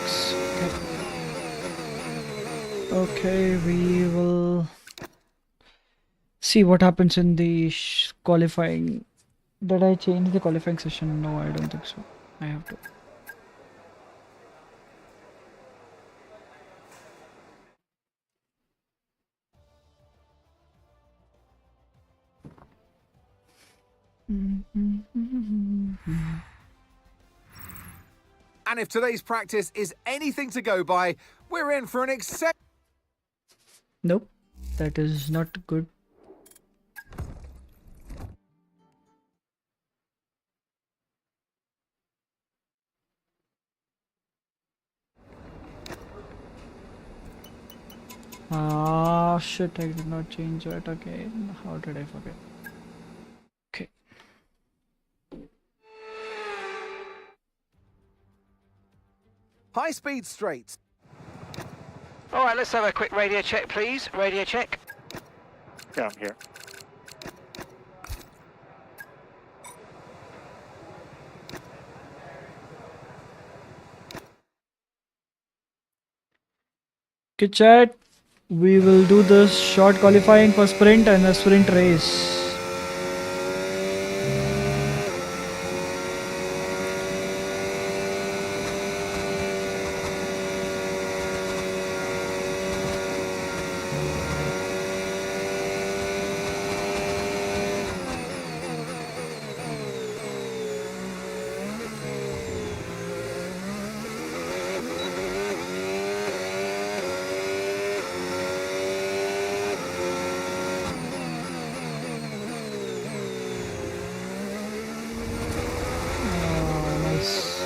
6. Okay, we will see what happens in the qualifying. Did I change the qualifying session? No, I don't think so. I have to. And if today's practice is anything to go by, we're in for an Nope, that is not good. Ah, shit, I did not change that again. How did I forget? Okay. high-speed straight. All right, let's have a quick radio check, please. Radio check. Yeah, I'm here. Okay, chat. We will do this short qualifying for sprint and a sprint race. Nice.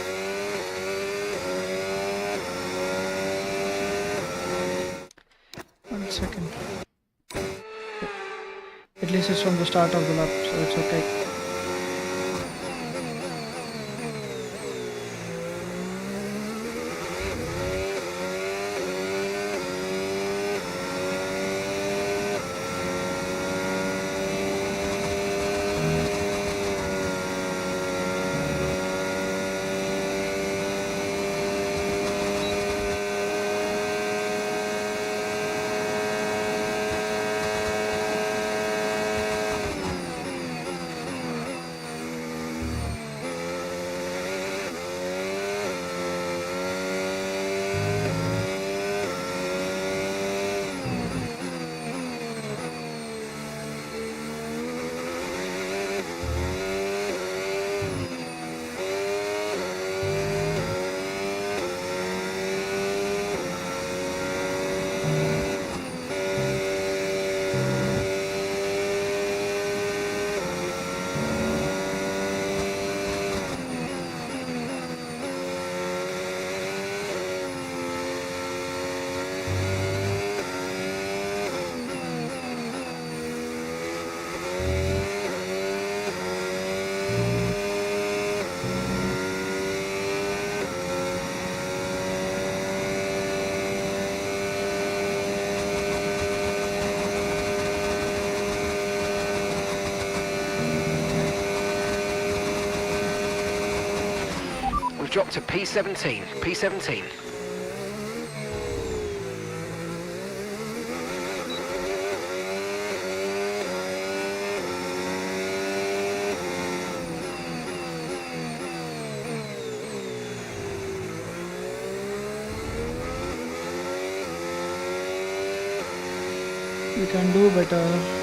One second. At least it's from the start of the lap, so it's okay. Dropped to P17. P17. We can do better.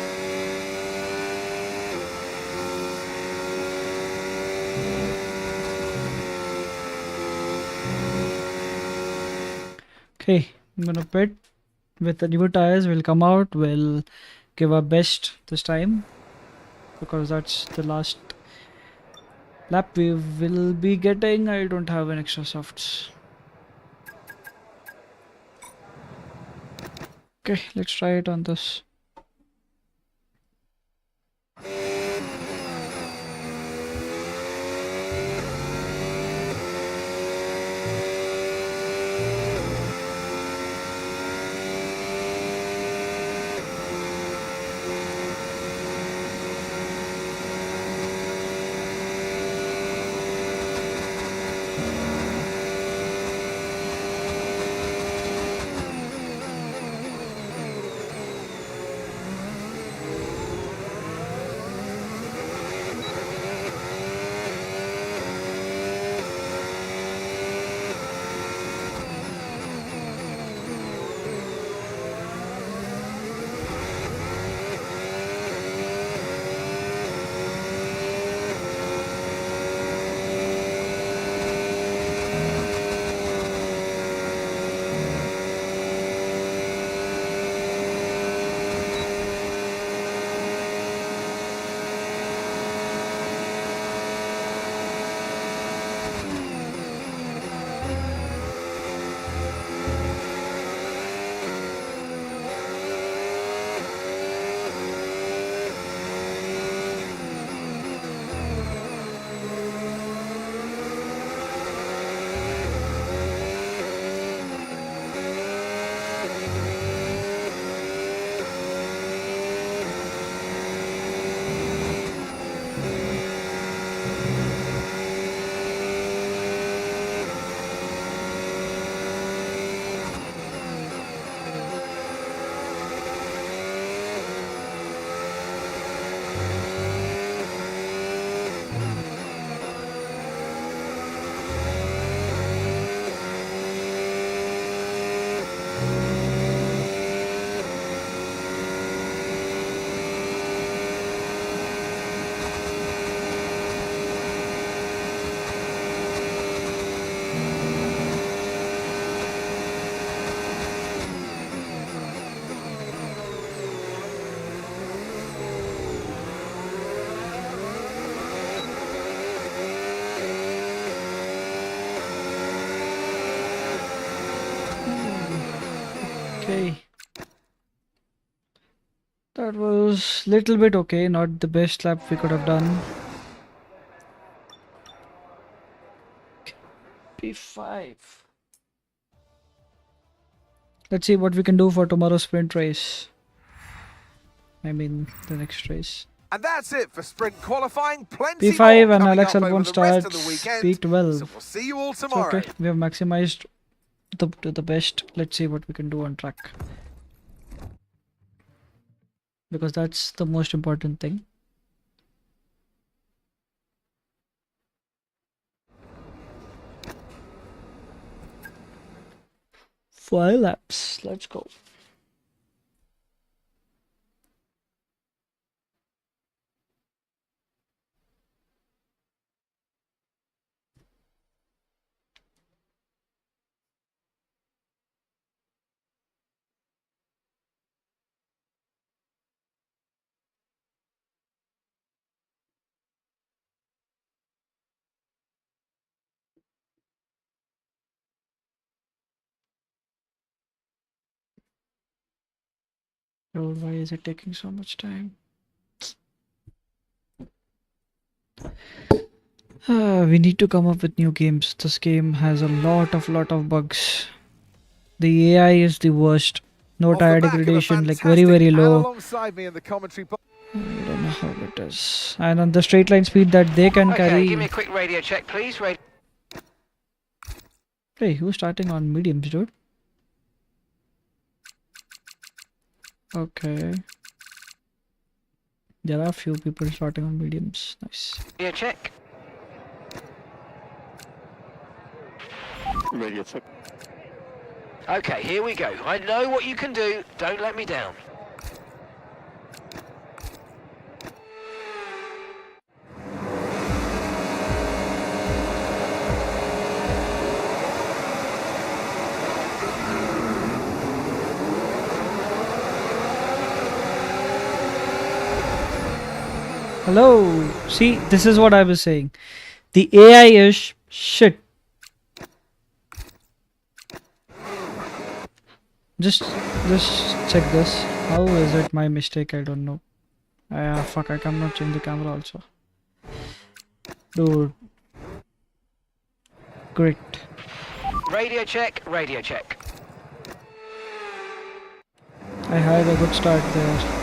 Okay, I'm gonna pit with the new tires. We'll come out, we'll give our best this time because that's the last lap we will be getting. I don't have an extra softs. Okay, let's try it on this. That was little bit okay, not the best lap we could have done. P5. Let's see what we can do for tomorrow's sprint race. I mean, the next race. And that's it for sprint qualifying. Plenty P5 more and coming Alex up over Albon the rest of starts the weekend. P12. So we'll see you all It's tomorrow. okay, we have maximized to the best. Let's see what we can do on track. Because that's the most important thing. Five laps. Let's go. Oh, why is it taking so much time? We need to come up with new games. This game has a lot of bugs. The AI is the worst. No Off the tire back of a degradation, like fantastic very and low. alongside me in the commentary box. I don't know how it is. And on the straight line speed that they can Okay, carry. give me a quick radio check, please. Hey, who's starting on mediums, dude? Okay. There are few people starting on mediums. Nice. Radio check. Radio check. Okay, here we go. I know what you can do. Don't let me down. Hello. See, this is what I was saying. The AI is shit. Just check this. How is it my mistake? I don't know. Fuck, I cannot change the camera also. Dude. Great. Radio check, radio check. I had a good start there.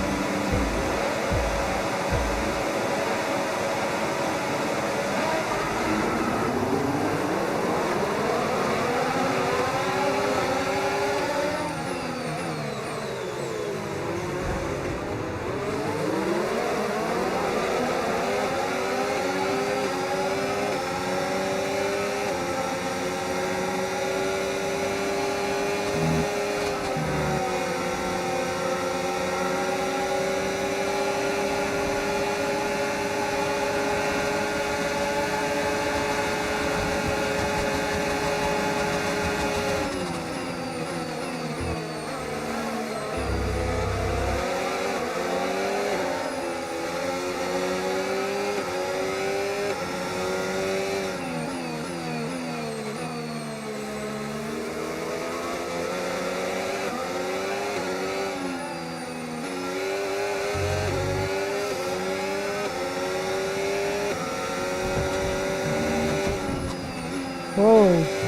Oh.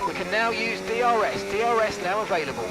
We can now use DRS. DRS now available.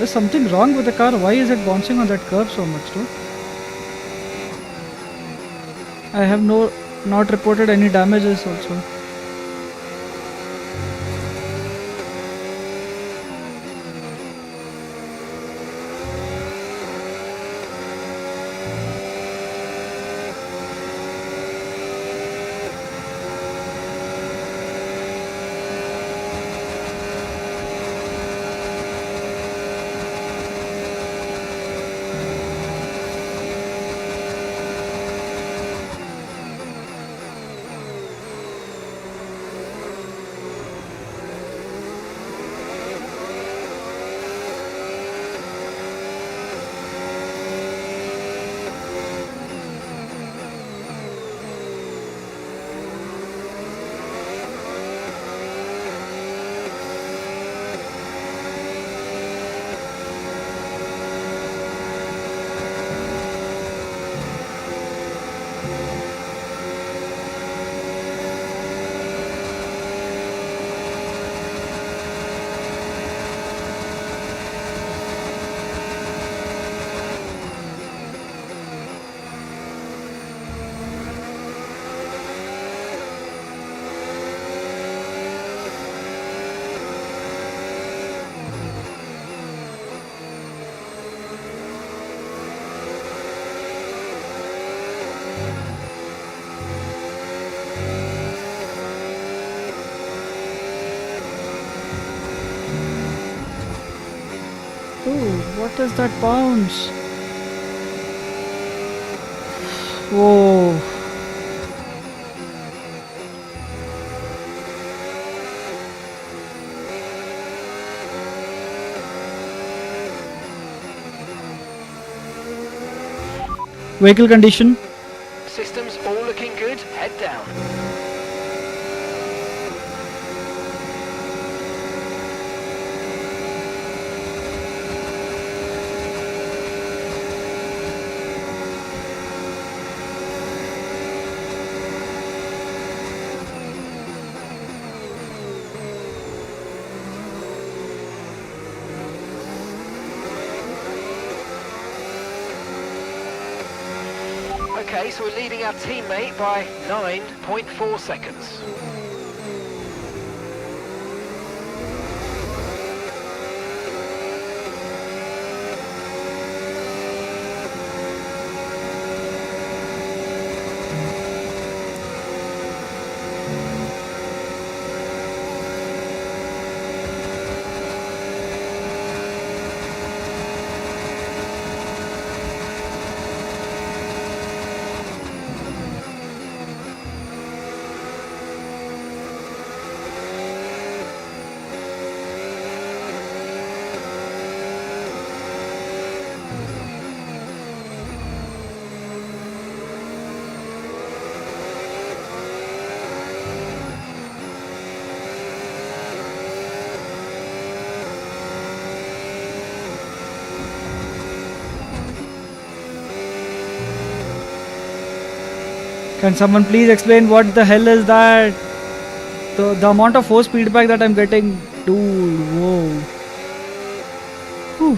There's something wrong with the car. Why is it bouncing on that curb so much, dude? I have not reported any damages also. Ooh, what is that bounce? Whoa. Vehicle condition. Systems all looking good. Head down. Okay, so we're leading our teammate by 9.4 seconds. Can someone please explain what the hell is that? The amount of force feedback that I'm getting, dude, whoa. Whew.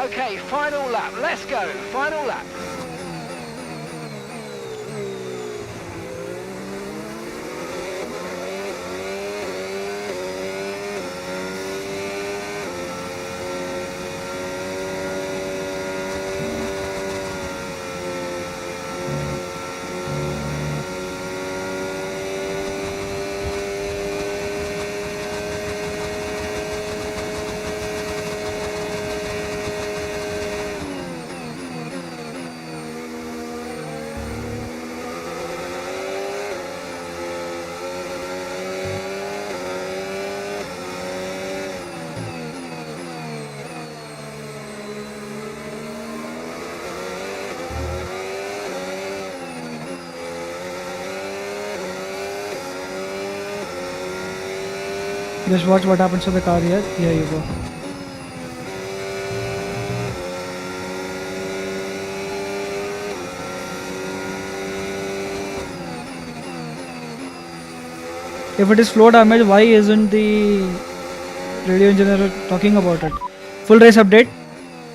Okay, final lap. Let's go. Final lap. Just watch what happens to the car here. Here you go. If it is flow damage, why isn't the radio engineer talking about it? Full race update.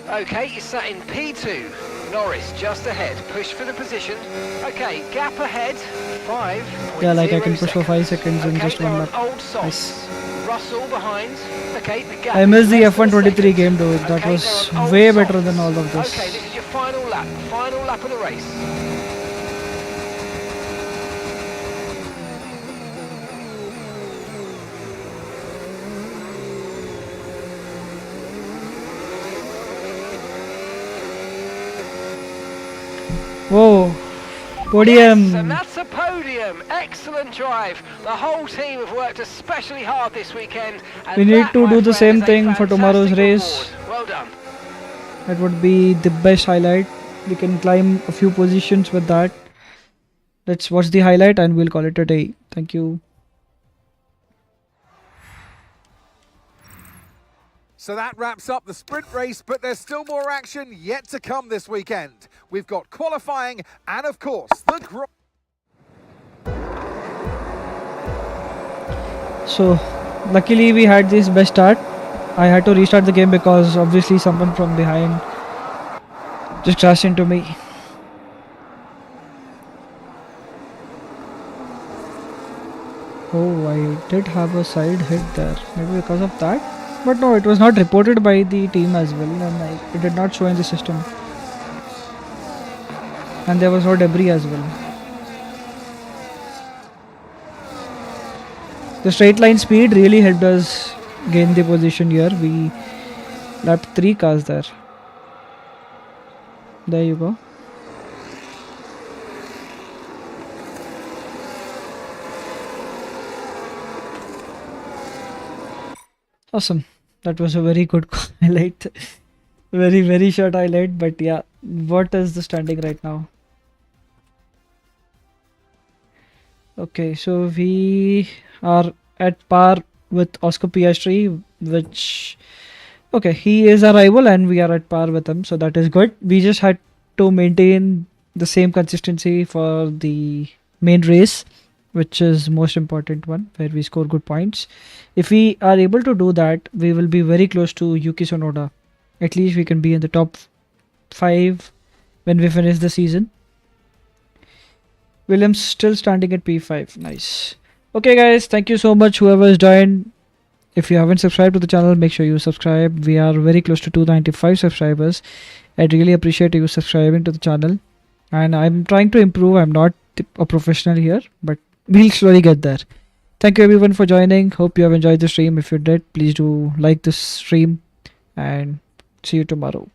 Okay, you're sat in P2. Norris just ahead. Push for the position. Okay, gap ahead. 5. Yeah, like I can push for 5 seconds in just one lap. Old softs. Nice. Russell behind. Okay, the gap. I missed the is less than a F123 second. game though. That Okay, was they're on old way better softs. than all of Okay, this. this is your final lap. Final lap of the race. Whoa. Podium. Yes, and that's a podium. Excellent drive. The whole team have worked especially hard this weekend. And We need that, to my do the friend, same is a thing for tomorrow's fantastic race. reward. Well done. That would be the best highlight. We can climb a few positions with that. Let's watch the highlight and we'll call it a day. Thank you. So that wraps up the sprint race, but there's still more action yet to come this weekend. We've got qualifying and, of course, the So, luckily we had this best start. I had to restart the game because obviously someone from behind just crashed into me. Oh, I did have a side hit there. Maybe because of that. But no, it was not reported by the team as well, and it did not show in the system. And there was no debris as well. The straight line speed really helped us gain the position here. We lapped 3 cars there. There you go. Awesome. That was a very good highlight. Very short highlight, but yeah. What is the standing right now? Okay, so we are at par with Oscar Piastri, which... Okay, he is our rival and we are at par with him, so that is good. We just had to maintain the same consistency for the main race, which is most important one, where we score good points. If we are able to do that, we will be very close to Yuki Tsunoda. At least we can be in the top 5 when we finish the season. Williams still standing at P5. Nice. Okay guys, thank you so much whoever has joined. If you haven't subscribed to the channel, make sure you subscribe. We are very close to 295 subscribers. I'd really appreciate you subscribing to the channel. And I'm trying to improve. I'm not a professional here, but we'll slowly get there. Thank you everyone for joining. Hope you have enjoyed the stream. If you did, please do like this stream and see you tomorrow.